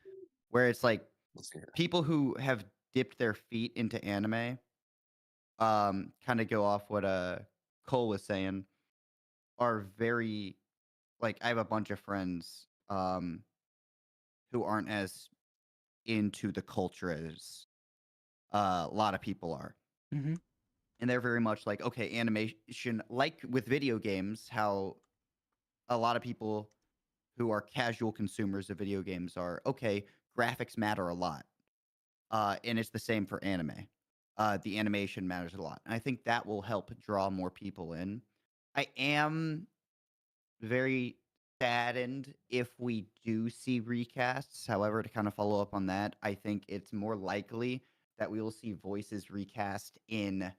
where it's like people who have dipped their feet into anime, kind of go off what Cole was saying, are very like I have a bunch of friends who aren't as into the culture as a lot of people are. Mm-hmm. And they're very much like, okay, animation, like with video games, how a lot of people who are casual consumers of video games are, okay, graphics matter a lot. And it's the same for anime. The animation matters a lot. And I think that will help draw more people in. I am very saddened if we do see recasts. However, to kind of follow up on that, I think it's more likely that we will see voices recast in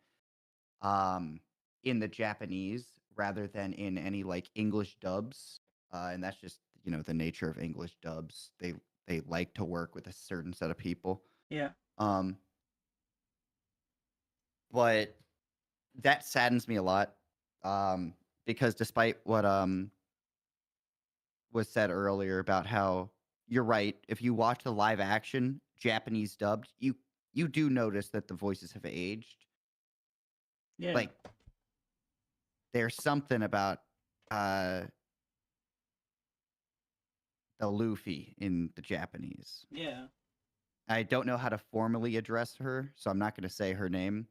the Japanese rather than in any like English dubs. And that's just, the nature of English dubs. They like to work with a certain set of people. Yeah. But that saddens me a lot. Because despite what was said earlier about how you're right, if you watch the live action Japanese dubbed, you do notice that the voices have aged. Yeah. Like there's something about the Luffy in the Japanese. Yeah. I don't know how to formally address her, so I'm not going to say her name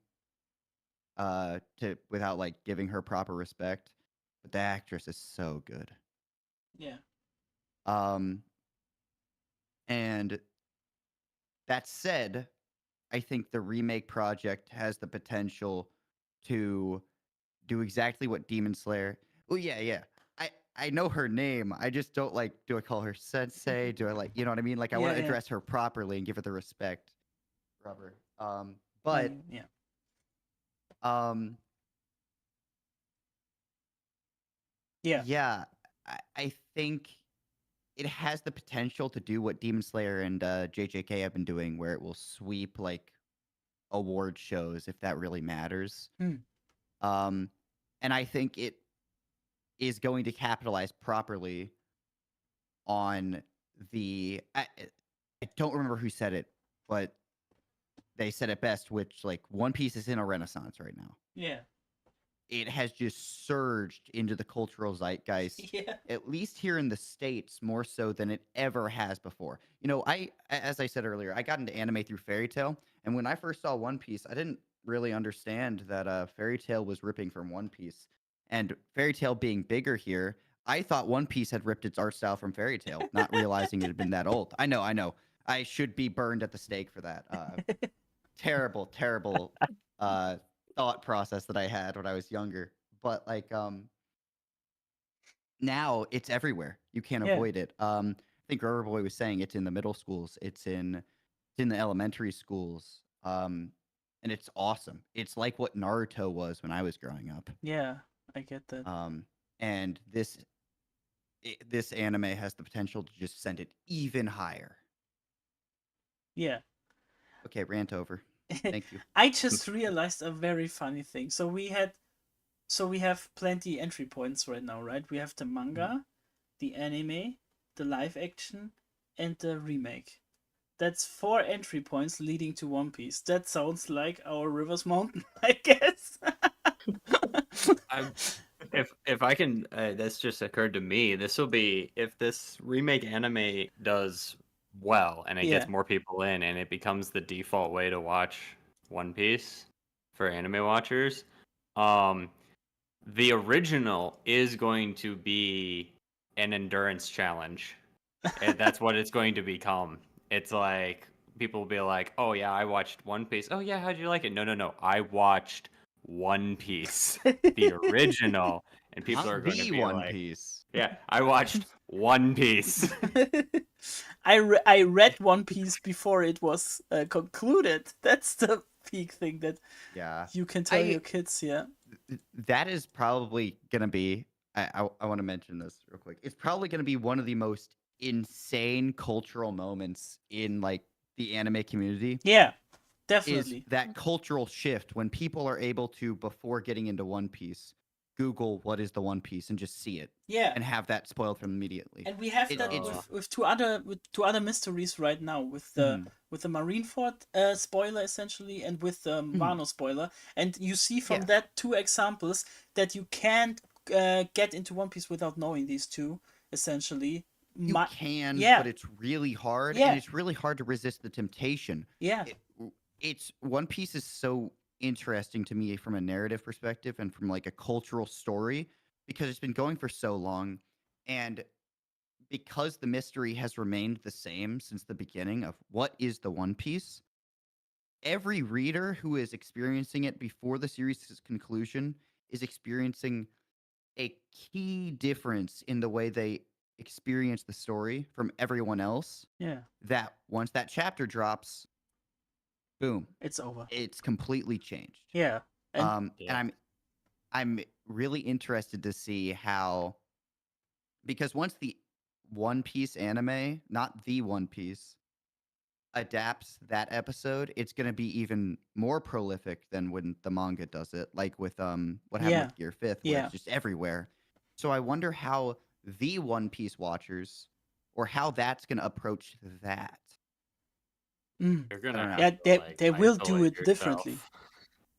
without like giving her proper respect. But the actress is so good. Yeah. And that said, I think the remake project has the potential to do exactly what Demon Slayer. Oh yeah. I know her name. I just don't like. Do I call her Sensei? Do I like? You know what I mean? Like I want to Yeah. address her properly and give her the respect. Rubber. But Yeah. Yeah. I think it has the potential to do what Demon Slayer and JJK have been doing, where it will sweep like award shows if that really matters. And I think it is going to capitalize properly on the. I don't remember who said it, but they said it best. Which like One Piece is in a renaissance right now. Yeah. It has just surged into the cultural zeitgeist, Yeah. at least here in the States, more so than it ever has before. As I said earlier, I got into anime through Fairy Tail, and when I first saw One Piece, I didn't really understand that Fairy Tail was ripping from One Piece. And Fairy Tail being bigger here, I thought One Piece had ripped its art style from Fairy Tail, not realizing it had been that old. I know. I should be burned at the stake for that. Terrible thought process that I had when I was younger. But like now it's everywhere. You can't Yeah. avoid it. I think Boy was saying it's in the middle schools, it's in the elementary schools. And it's awesome. It's like what Naruto was when I was growing up. Yeah. I get that. And this anime has the potential to just send it even higher. Yeah. Okay, rant over. Thank you. I just realized a very funny thing. So we had So we have plenty entry points right now, right? We have the manga, the anime, the live action, and the remake. That's 4 entry points leading to One Piece. That sounds like our Rivers Mountain, I guess. If I can, this just occurred to me. This will be if this remake anime does well and it gets Yeah. more people in, and it becomes the default way to watch One Piece for anime watchers. The original is going to be an endurance challenge, and that's what it's going to become. It's like people will be like, "Oh yeah, I watched One Piece. Oh yeah, how'd you like it?" No. I watched One Piece, the original, and people Not are going to the be One like, Piece. "Yeah, I watched One Piece." I read One Piece before it was concluded. That's the peak thing that Yeah. you can tell your kids. Yeah. That is probably gonna be. I want to mention this real quick. It's probably gonna be one of the most insane cultural moments in like the anime community. Yeah, Is definitely. that cultural shift when people are able to, before getting into One Piece, Google what is the One Piece and just see it. Yeah. And have that spoiled from immediately. And we have that it's- with two other mysteries right now, with the Marineford spoiler essentially, and with the Wano spoiler. And you see from that 2 examples that you can't get into One Piece without knowing these 2 essentially. You can, yeah. but it's really hard, Yeah. and it's really hard to resist the temptation. Yeah. It's One Piece is so interesting to me from a narrative perspective and from like a cultural story because it's been going for so long, and because the mystery has remained the same since the beginning of what is the One Piece. Every reader who is experiencing it before the series' conclusion is experiencing a key difference in the way they experience the story from everyone else. Yeah. That once that chapter drops, boom, it's over. It's completely changed. Yeah. And I'm really interested to see how, because once the One Piece anime, not the One Piece, adapts that episode, it's going to be even more prolific than when the manga does it, like with what happened with Gear 5th, where it's just everywhere. So I wonder how the One Piece watchers, or how that's going to approach that. You're gonna have yeah, to, they will isolate do it yourself. differently.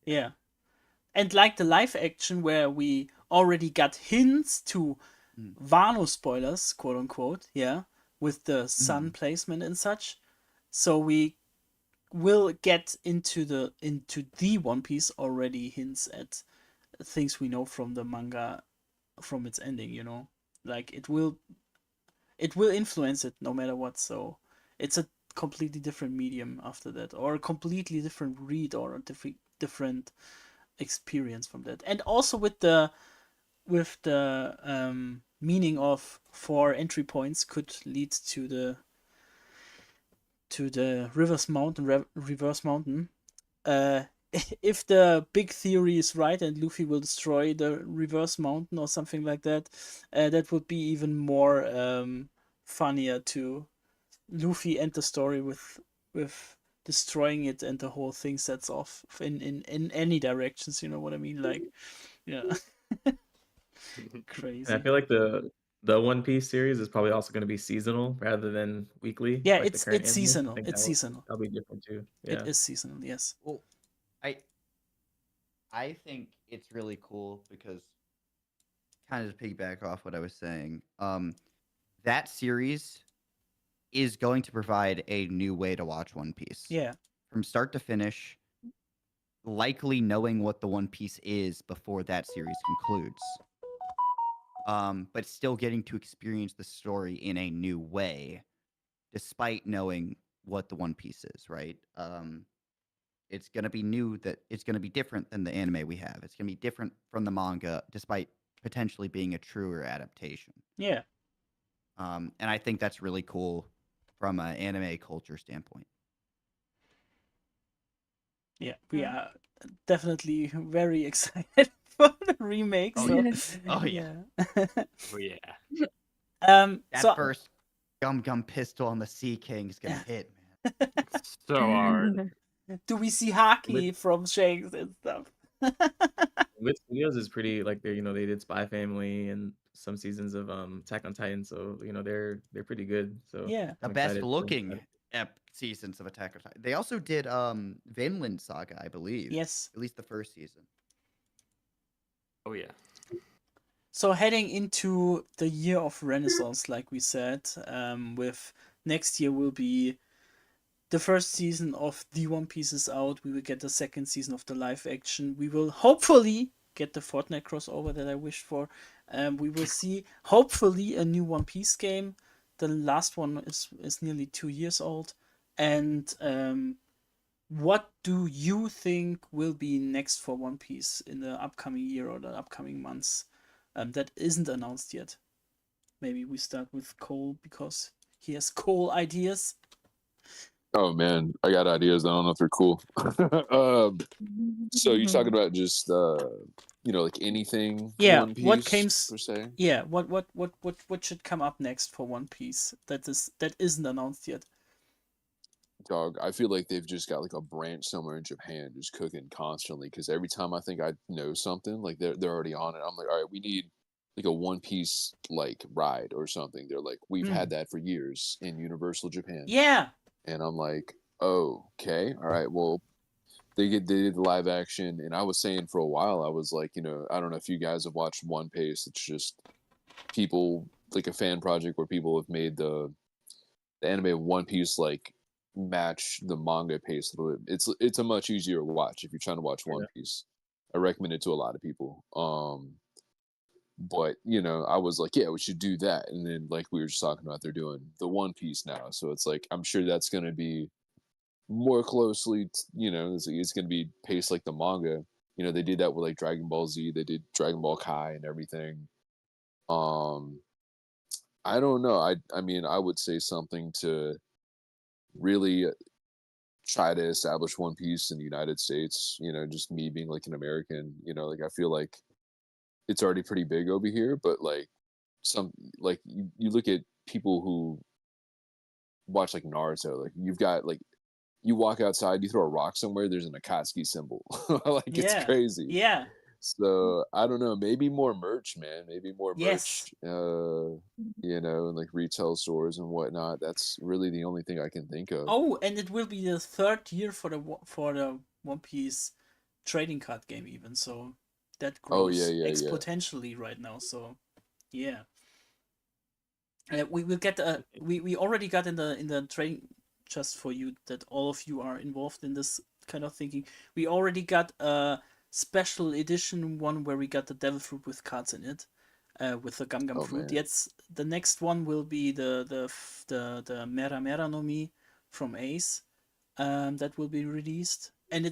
Yeah. And like the live action where we already got hints to Wano spoilers, quote unquote, yeah, with the sun placement and such. So we will get into the One Piece already hints at things we know from the manga from its ending, you know. Like it will influence it no matter what, so it's a completely different medium after that, or a completely different read, or a different experience from that. And also with the meaning of 4 entry points could lead to the reverse mountain. If the big theory is right and Luffy will destroy the reverse mountain or something like that, that would be even more funnier to Luffy end the story with destroying it, and the whole thing sets off in any directions, you know what I mean? Like, yeah. Crazy. And I feel like the One Piece series is probably also going to be seasonal rather than weekly. Yeah, like the current it's anime. I seasonal. think It's seasonal. That'll be different too. Yeah. It is seasonal, yes. Well, I think it's really cool because, kind of to piggyback off what I was saying, that series is going to provide a new way to watch One Piece. Yeah. From start to finish, likely knowing what the One Piece is before that series concludes. But still getting to experience the story in a new way, despite knowing what the One Piece is, right? It's going to be new, that it's going to be different than the anime we have. It's going to be different from the manga, despite potentially being a truer adaptation. Yeah. And I think that's really cool from an anime culture standpoint. Yeah, we are definitely very excited for the remake. Oh, so, yeah. Oh, yeah. Oh yeah. That first gum pistol on the Sea King is gonna hit, man. So hard. Do we see Haki from Shanks and stuff? With Studios is pretty like they did Spy Family and some seasons of Attack on Titan, so they're pretty good. So Yeah. The I'm best excited. looking seasons of Attack on Titan. They also did Vinland Saga, I believe. Yes. At least the first season. Oh yeah. So heading into the year of Renaissance, like we said, with next year will be the first season of the One Piece is out. We will get the second season of the live action. We will hopefully get the Fortnite crossover that I wished for. We will see hopefully a new One Piece game. The last one is nearly 2 years old. And what do you think will be next for One Piece in the upcoming year or the upcoming months? That isn't announced yet. Maybe we start with Cole because he has cool ideas. Oh man, I got ideas. I don't know if they're cool. So you're talking about just like anything Yeah, One Piece what comes? per se? Yeah, what should come up next for One Piece that isn't announced yet? Dog, I feel like they've just got like a branch somewhere in Japan just cooking constantly because every time I think I know something, like they're already on it. I'm like, all right, we need like a One Piece like ride or something. They're like, we've had that for years in Universal Japan. Yeah. And I'm like, oh, okay, all right, well, they did the live action, and I was saying for a while, I was like, I don't know if you guys have watched One Piece. It's just people like a fan project where people have made the anime of One Piece like match the manga pace a little bit. It's a much easier watch if you're trying to watch One Piece. I recommend it to a lot of people. But I was like, yeah, we should do that. And then like we were just talking about, they're doing the One Piece now, so it's like I'm sure that's gonna be more closely, it's gonna be paced like the manga. They did that with like Dragon Ball Z. They did Dragon Ball Kai and everything. I don't know. I mean, I would say something to really try to establish One Piece in the United States. Just me being like an American. Like I feel like it's already pretty big over here, but like you look at people who watch like Naruto, like you've got like you walk outside, you throw a rock somewhere, there's an Akatsuki symbol. Like it's crazy. Yeah. So I don't know, maybe more merch, man. Maybe more Yes. merch. And like retail stores and whatnot. That's really the only thing I can think of. Oh, and it will be the third year for the One Piece trading card game, even so that grows exponentially right now. So yeah, we will get we already got in the trading, just for you that all of you are involved in this kind of thinking. We already got a special edition one where we got the devil fruit with cards in it. With the Gum fruit. Man. Yes, the next one will be the Mera Mera no Mi from Ace, that will be released, and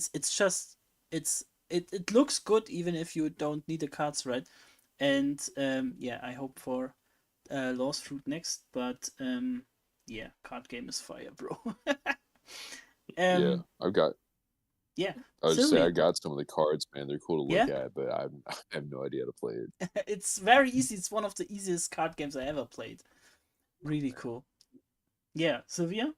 it looks good even if you don't need the cards, right? And yeah, I hope for Lost Fruit next, but yeah, card game is fire, bro. Yeah, I've got. Yeah, I would say Sylvia. I got some of the cards, man. They're cool to look at, but I have no idea how to play it. It's very easy. It's one of the easiest card games I ever played. Really cool. Yeah, Sylvia?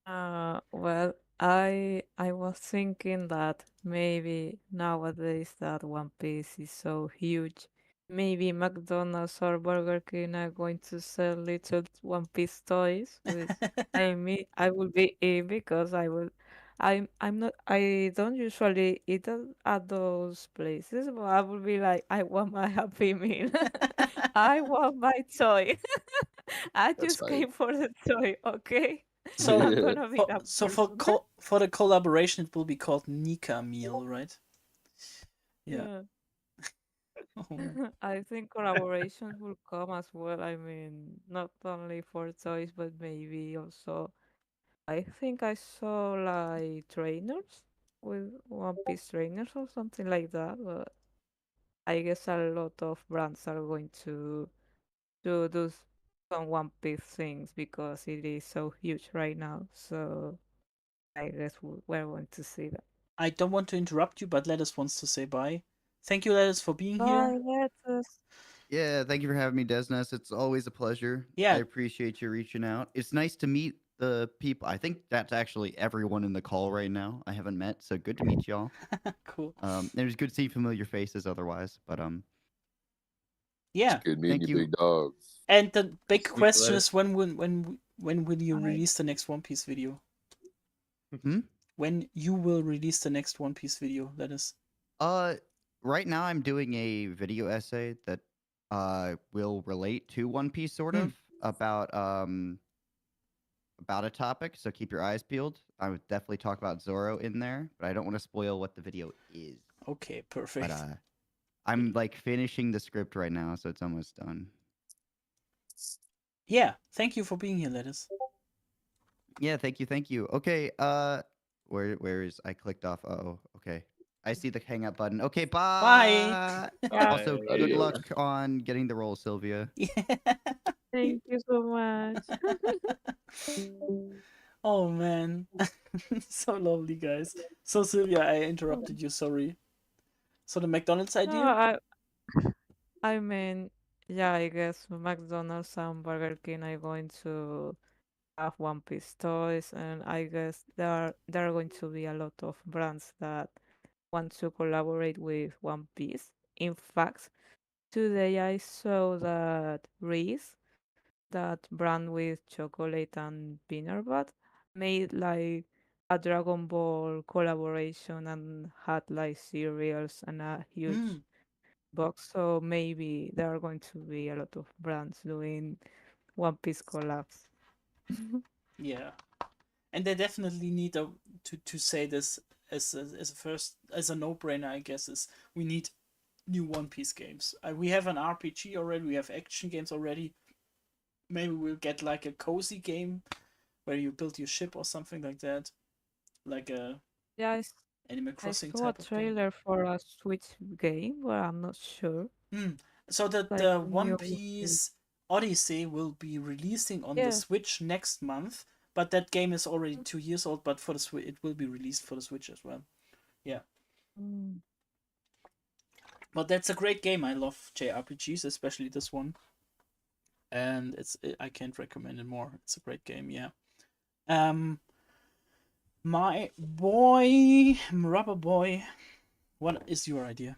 Well, I was thinking that maybe nowadays that One Piece is so huge, maybe McDonald's or Burger King are going to sell little One Piece toys, which I will be in because I don't usually eat at those places, but I will be like, I want my Happy Meal. I want my toy. I That's just came for the toy, okay? So I'm gonna be that person. for the collaboration, it will be called Nika Meal, right? Yeah. I think collaborations will come as well. I mean, not only for toys, but maybe also. I think I saw like trainers with One Piece trainers or something like that. But I guess a lot of brands are going to do some One Piece things because it is so huge right now. So I guess we're going to see that. I don't want to interrupt you, but Lettuce wants to say bye. Thank you, Lettuce, for being here. Bye, Lettuce. Yeah, thank you for having me, Desnes. It's always a pleasure. Yeah. I appreciate you reaching out. It's nice to meet the people. I think that's actually everyone in the call right now. I haven't met, so good to meet y'all. Cool. It was good to see familiar faces otherwise, but Yeah. It's good meeting Thank you, you. big dog. And the big Sweet question lettuce. is when will you release the next One Piece video? Hmm? When you will release the next One Piece video, that is. Right now I'm doing a video essay that will relate to One Piece sort Hmm. of about a topic, so keep your eyes peeled. I would definitely talk about Zoro in there, but I don't want to spoil what the video is. Okay, perfect. But I'm like finishing the script right now, so it's almost done. Yeah, thank you for being here, Lettuce. Yeah, thank you. Okay, where is I clicked off? Oh, okay. I see the hang up button. Okay, Bye. bye. Also, Bye. good Adios. luck on getting the role, Sylvia. Thank you so much. Oh man, so lovely, guys. So Sylvia, I interrupted you. Sorry. So the McDonald's No, idea? I mean, yeah, I guess McDonald's and Burger King are going to have One Piece toys, and I guess there are going to be a lot of brands that want to collaborate with One Piece. In fact, today I saw that Reese, that brand with chocolate and peanut butter, made like a Dragon Ball collaboration and had like cereals and a huge Mm, box. So maybe there are going to be a lot of brands doing One Piece collabs. yeah, and they definitely need to say this as a first as a no-brainer. I guess is we need new One Piece games. We have an RPG already. We have action games already. Maybe we'll get like a cozy game where you build your ship or something like that, like a Yeah, Animal I Crossing saw a type of game. trailer for a Switch game, but I'm not sure. So Like the a One new One Piece. Piece Odyssey will be releasing on the Yeah. Switch next month, but that game is already 2 years old. But for the Switch, it will be released for the Switch as well. Yeah, Mm. but that's a great game. I love JRPGs, especially this one, and I can't recommend it more. It's a great game. Yeah. My boy, Rubber Boy, what is your idea?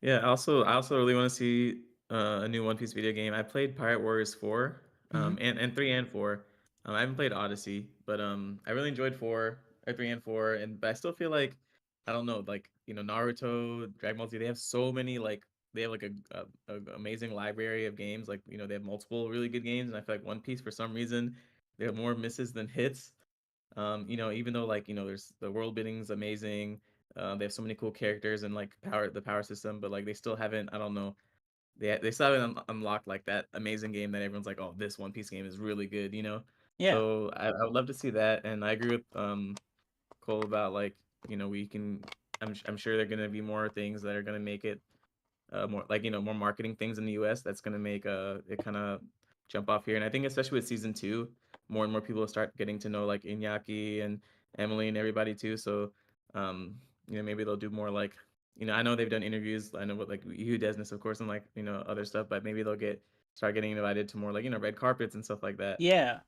Yeah, I also really want to see a new One Piece video game. I played Pirate Warriors 4, Mhm. and 3 and 4. I haven't played Odyssey, but I really enjoyed 4, or 3 and 4, and but I still feel like I don't know, like, Naruto, Dragon Ball Z, they have so many like they have like a amazing library of games. Like, they have multiple really good games, and I feel like One Piece for some reason they have more misses than hits. Even though, like, there's the world building's amazing, they have so many cool characters and like the power system, but like they still haven't, I don't know, they still haven't unlocked like that amazing game that everyone's like, oh, this One Piece game is really good. Yeah, So I would love to see that, and I agree with Cole about, like, we can. I'm sure there are gonna be more things that are gonna make it more, like, more marketing things in the US that's gonna make it kind of jump off here. And I think especially with season 2, more and more people will start getting to know like Iñaki and Emily and everybody too. So maybe they'll do more, like, I know they've done interviews. I know with like you, Desnes, of course, and like, other stuff, but maybe they'll start getting invited to more, like, red carpets and stuff like that. yeah,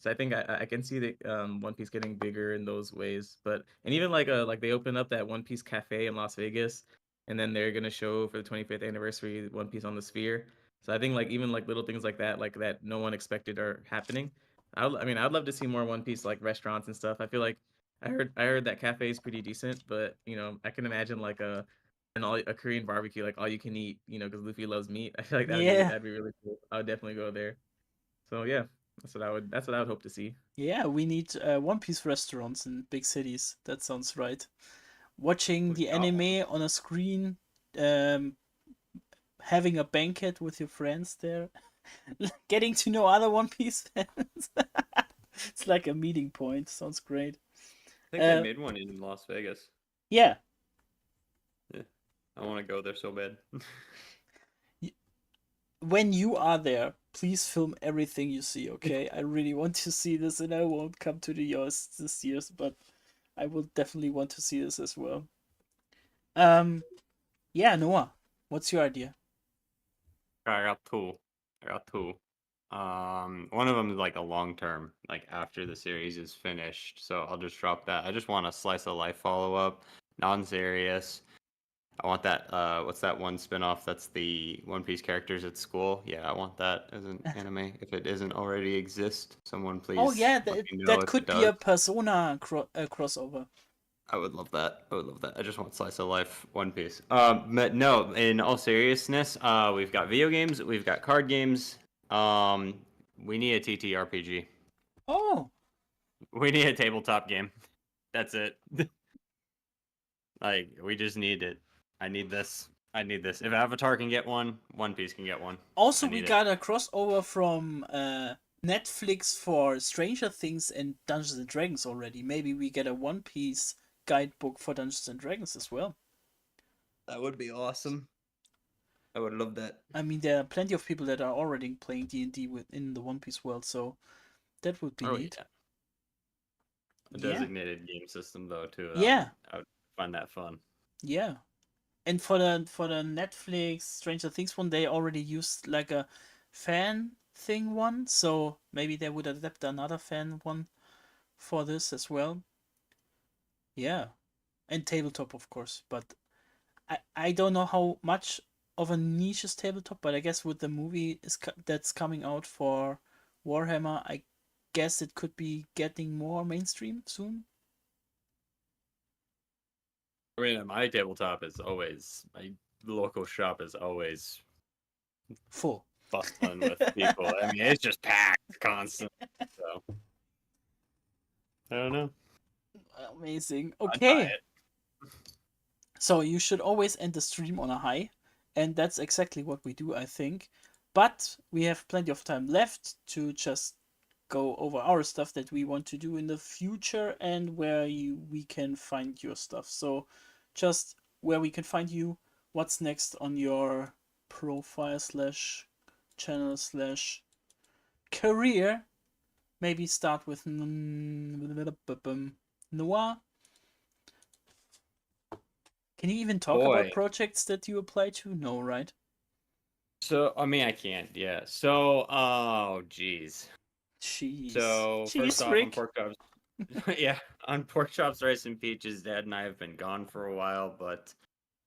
So I think I can see the One Piece getting bigger in those ways. But and even like they opened up that One Piece cafe in Las Vegas, and then they're gonna show for the 25th anniversary One Piece on the Sphere. So I think, like, even like little things like that no one expected are happening. I mean, I'd love to see more One Piece like restaurants and stuff. I feel like I heard that cafe is pretty decent, but I can imagine like a Korean barbecue, like all you can eat, because Luffy loves meat. I feel like yeah, that'd be really cool. I would definitely go there. So yeah, that's what I would hope to see. yeah. We need One Piece restaurants in big cities. That sounds right. Watching We the got one. anime on a screen, um, having a banquet with your friends there, getting to know other One Piece fans. It's like a meeting point. Sounds great. I think they Uh, made one in Las Vegas. yeah. Yeah, I want to go there so bad. When you are there, please film everything you see, okay? I really want to see this, and I won't come to the US this year, but I will definitely want to see this as well. Yeah, Noah, what's your idea? I got two. One of them is like a long term, like after the series is finished. So I'll just drop that. I just want a slice of life follow up, non-serious. I want that. What's that one spin-off that's the One Piece characters at school? Yeah, I want that as an anime. If it doesn't already exist, someone please. Oh yeah, let me know that if could it be a does. Persona crossover. I would love that. I would love that. I just want slice of life One Piece. But no, in all seriousness, we've got video games, we've got card games. We need a TTRPG. Oh, We need a tabletop game. That's it. Like, we just need it. I need this. I need this. If Avatar can get one, One Piece can get one. also I we need it. got a crossover from Netflix for Stranger Things and Dungeons and Dragons already. Maybe we get a One Piece guidebook for Dungeons and Dragons as well. That would be awesome. I would love that. I mean, there are plenty of people that are already playing D&D within the One Piece world, so that would be neat. Yeah. A Yeah. designated game system though too. Yeah. I would find that fun. Yeah. And for the Netflix Stranger Things one, they already used like a fan thing one, so maybe they would adapt another fan one for this as well. Yeah. And tabletop, of course, but I don't know how much of a niche is tabletop, but I guess with the movie that's coming out for Warhammer, I guess it could be getting more mainstream soon. I mean, my tabletop is always, my local shop is always full, bustling with people. I mean, it's just packed constantly. So I don't know. Amazing. I'd buy Okay. it. So you should always end the stream on a high, and that's exactly what we do, I think. But we have plenty of time left to just go over our stuff that we want to do in the future and where we can find your stuff. So just where we can find you, what's next on your profile / channel / career. Maybe start with Noah. Can you even talk about Boy. projects that you apply to? No, right? So, I mean, I can't, yeah. So, oh, geez. Jeez. So, first Jeez, off, on Rick. Pork Chops, yeah, on Pork Chops, Rice, and Peaches, Dad and I have been gone for a while, but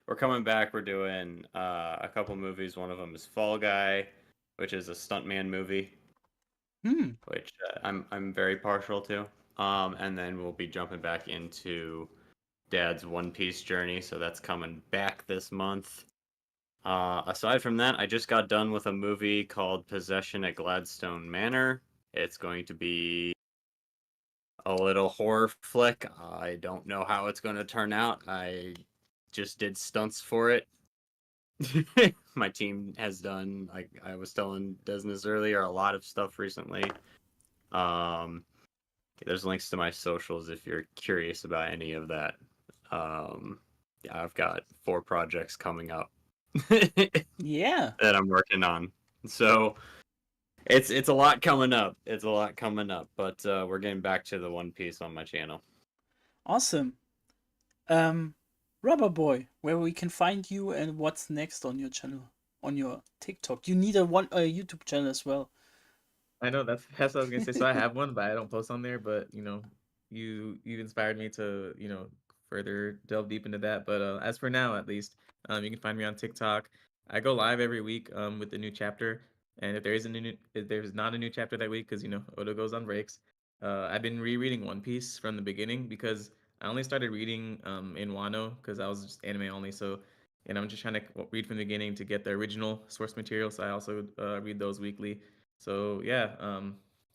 we're coming back. We're doing a couple movies. One of them is Fall Guy, which is a stuntman movie, which I'm very partial to. And then we'll be jumping back into Dad's One Piece journey, so that's coming back this month. Aside from that, I just got done with a movie called Possession at Gladstone Manor. It's going to be a little horror flick. I don't know how it's going to turn out. I just did stunts for it. My team has done, like I was telling Desnes earlier, a lot of stuff recently. There's links to my socials if you're curious about any of that. Yeah, I've got 4 projects coming up. Yeah. That I'm working on. So it's a lot coming up. It's a lot coming up, but we're getting back to the One Piece on my channel. Awesome. Rubber Boy, where we can find you and what's next on your channel, on your TikTok. You need a YouTube channel as well. I know that's what I was gonna say. So I have one, but I don't post on there. But you inspired me to further delve deep into that. But as for now, at least, you can find me on TikTok. I go live every week with the new chapter, and if there's not a new chapter that week, because Oda goes on breaks. I've been rereading One Piece from the beginning because I only started reading in Wano because I was just anime only. So, and I'm just trying to read from the beginning to get the original source material. So I also read those weekly. So yeah,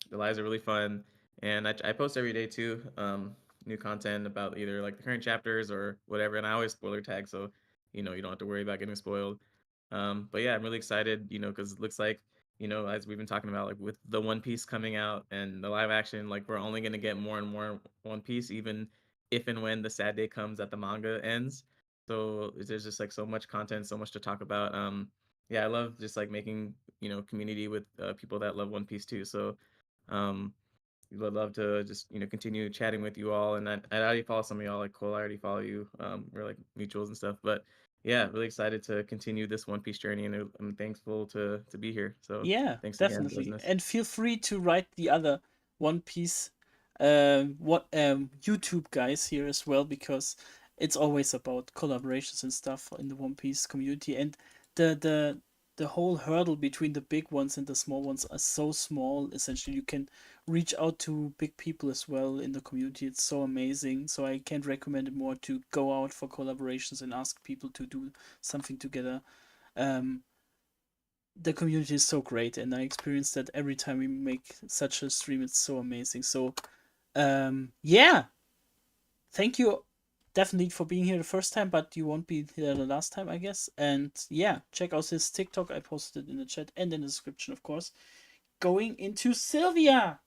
the lives are really fun, and I post every day too. New content about either like the current chapters or whatever, and I always spoiler tag, so you don't have to worry about getting spoiled. But yeah, I'm really excited, because it looks like as we've been talking about, like with the One Piece coming out and the live action, like we're only gonna get more and more One Piece, even if and when the sad day comes that the manga ends. So there's just like so much content, so much to talk about. Yeah, I love just like making community with people that love One Piece too. So would love to just continue chatting with you all. And I already follow some of y'all, like Cole. I already follow you. We're like mutuals and stuff. But yeah, really excited to continue this One Piece journey, and I'm thankful to be here. So Yeah, thanks again, definitely. Desnes. And feel free to write the other One Piece YouTube guys here as well, because it's always about collaborations and stuff in the One Piece community, and the whole hurdle between the big ones and the small ones are so small. Essentially, you can reach out to big people as well in the community. It's so amazing. So I can't recommend it more to go out for collaborations and ask people to do something together. The community is so great, and I experience that every time we make such a stream. It's so amazing. So yeah, thank you definitely for being here the first time, but you won't be here the last time, I guess. And yeah, check out his TikTok. I posted it in the chat and in the description, of course. Going into Sylvia.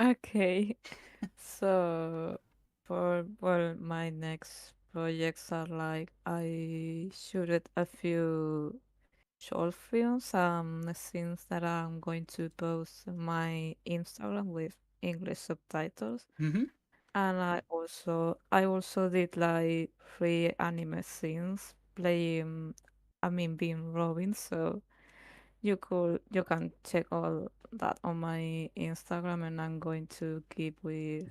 Okay. So for well, my next projects are like I shooted a few short films, scenes that I'm going to post on my Instagram with English subtitles. Mm-hmm. And I also did like 3 anime scenes playing, I mean being Robin, so you can check all that on my Instagram, and I'm going to keep with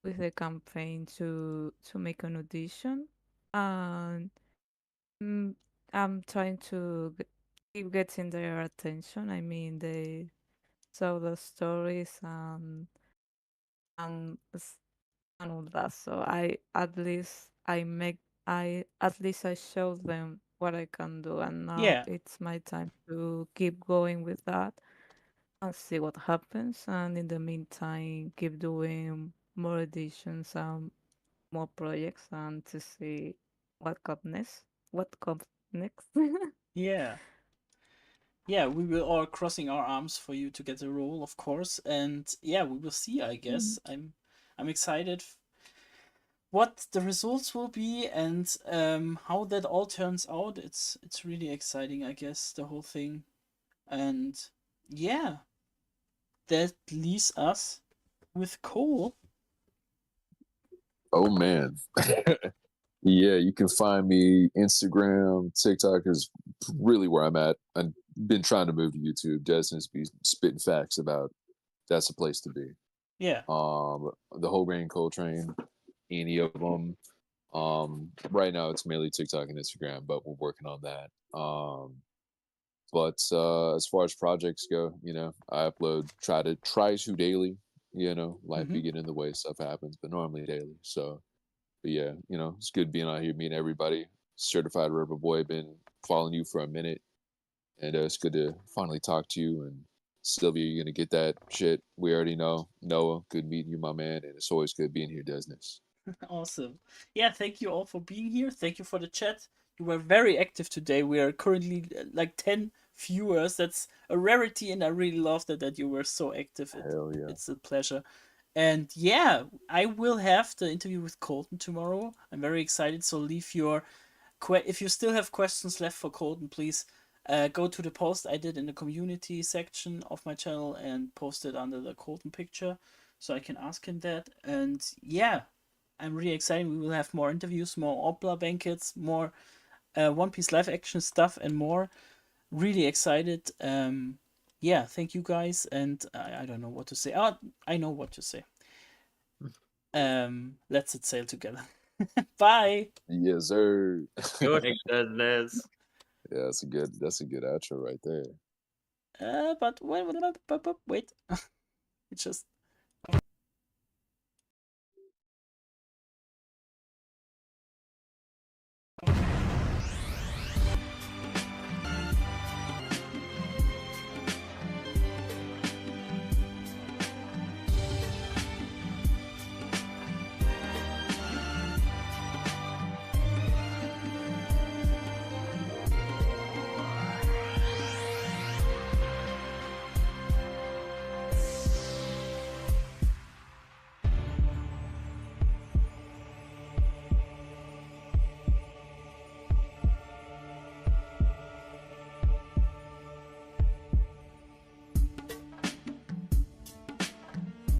the campaign to make an audition. And mm, I'm trying to keep getting their attention. I mean, they saw the stories and and all that. So I showed them what I can do, and now Yeah, it's my time to keep going with that and see what happens. And in the meantime, keep doing more editions and more projects, and to see what comes next. What comes next? yeah. Yeah, we will all crossing our arms for you to get a role, of course. And yeah, we will see, I guess. I'm excited what the results will be, and how that all turns out. It's really exciting, I guess, the whole thing. And yeah, that leaves us with Cole. Oh man. Yeah, you can find me Instagram, TikTok is really where I'm at. I've been trying to move to YouTube. Desnes be spitting facts about that's the place to be. Yeah. The whole grain coal train, any of them. Right now it's mainly TikTok and Instagram, but we're working on that. But as far as projects go, I upload try to daily. Life be getting in the way, stuff happens, but normally daily. So, but yeah, it's good being out here meeting everybody. Certified River Boy, been following you for a minute, and it's good to finally talk to you. And Sylvia, you're gonna get that shit. We already know. Noah, good meeting you, my man, and it's always good being here, Desnes. Awesome. Yeah, thank you all for being here. Thank you for the chat. You were very active today. We are currently like 10 viewers. That's a rarity, and I really love that you were so active. Hell yeah. It's a pleasure. And yeah, I will have the interview with Colton tomorrow. I'm very excited. So leave your if you still have questions left for Colton, please go to the post I did in the community section of my channel and post it under the Colton picture, so I can ask him that. And yeah, I'm really excited. We will have more interviews, more OPLA banquets, more One Piece live action stuff, and more. Really excited. Yeah, thank you guys, and I don't know what to say. Oh, I know what to say. Let's set sail together. Bye. Yes, sir. Go ahead, Desnes. Yeah, that's a good outro right there. But wait. It just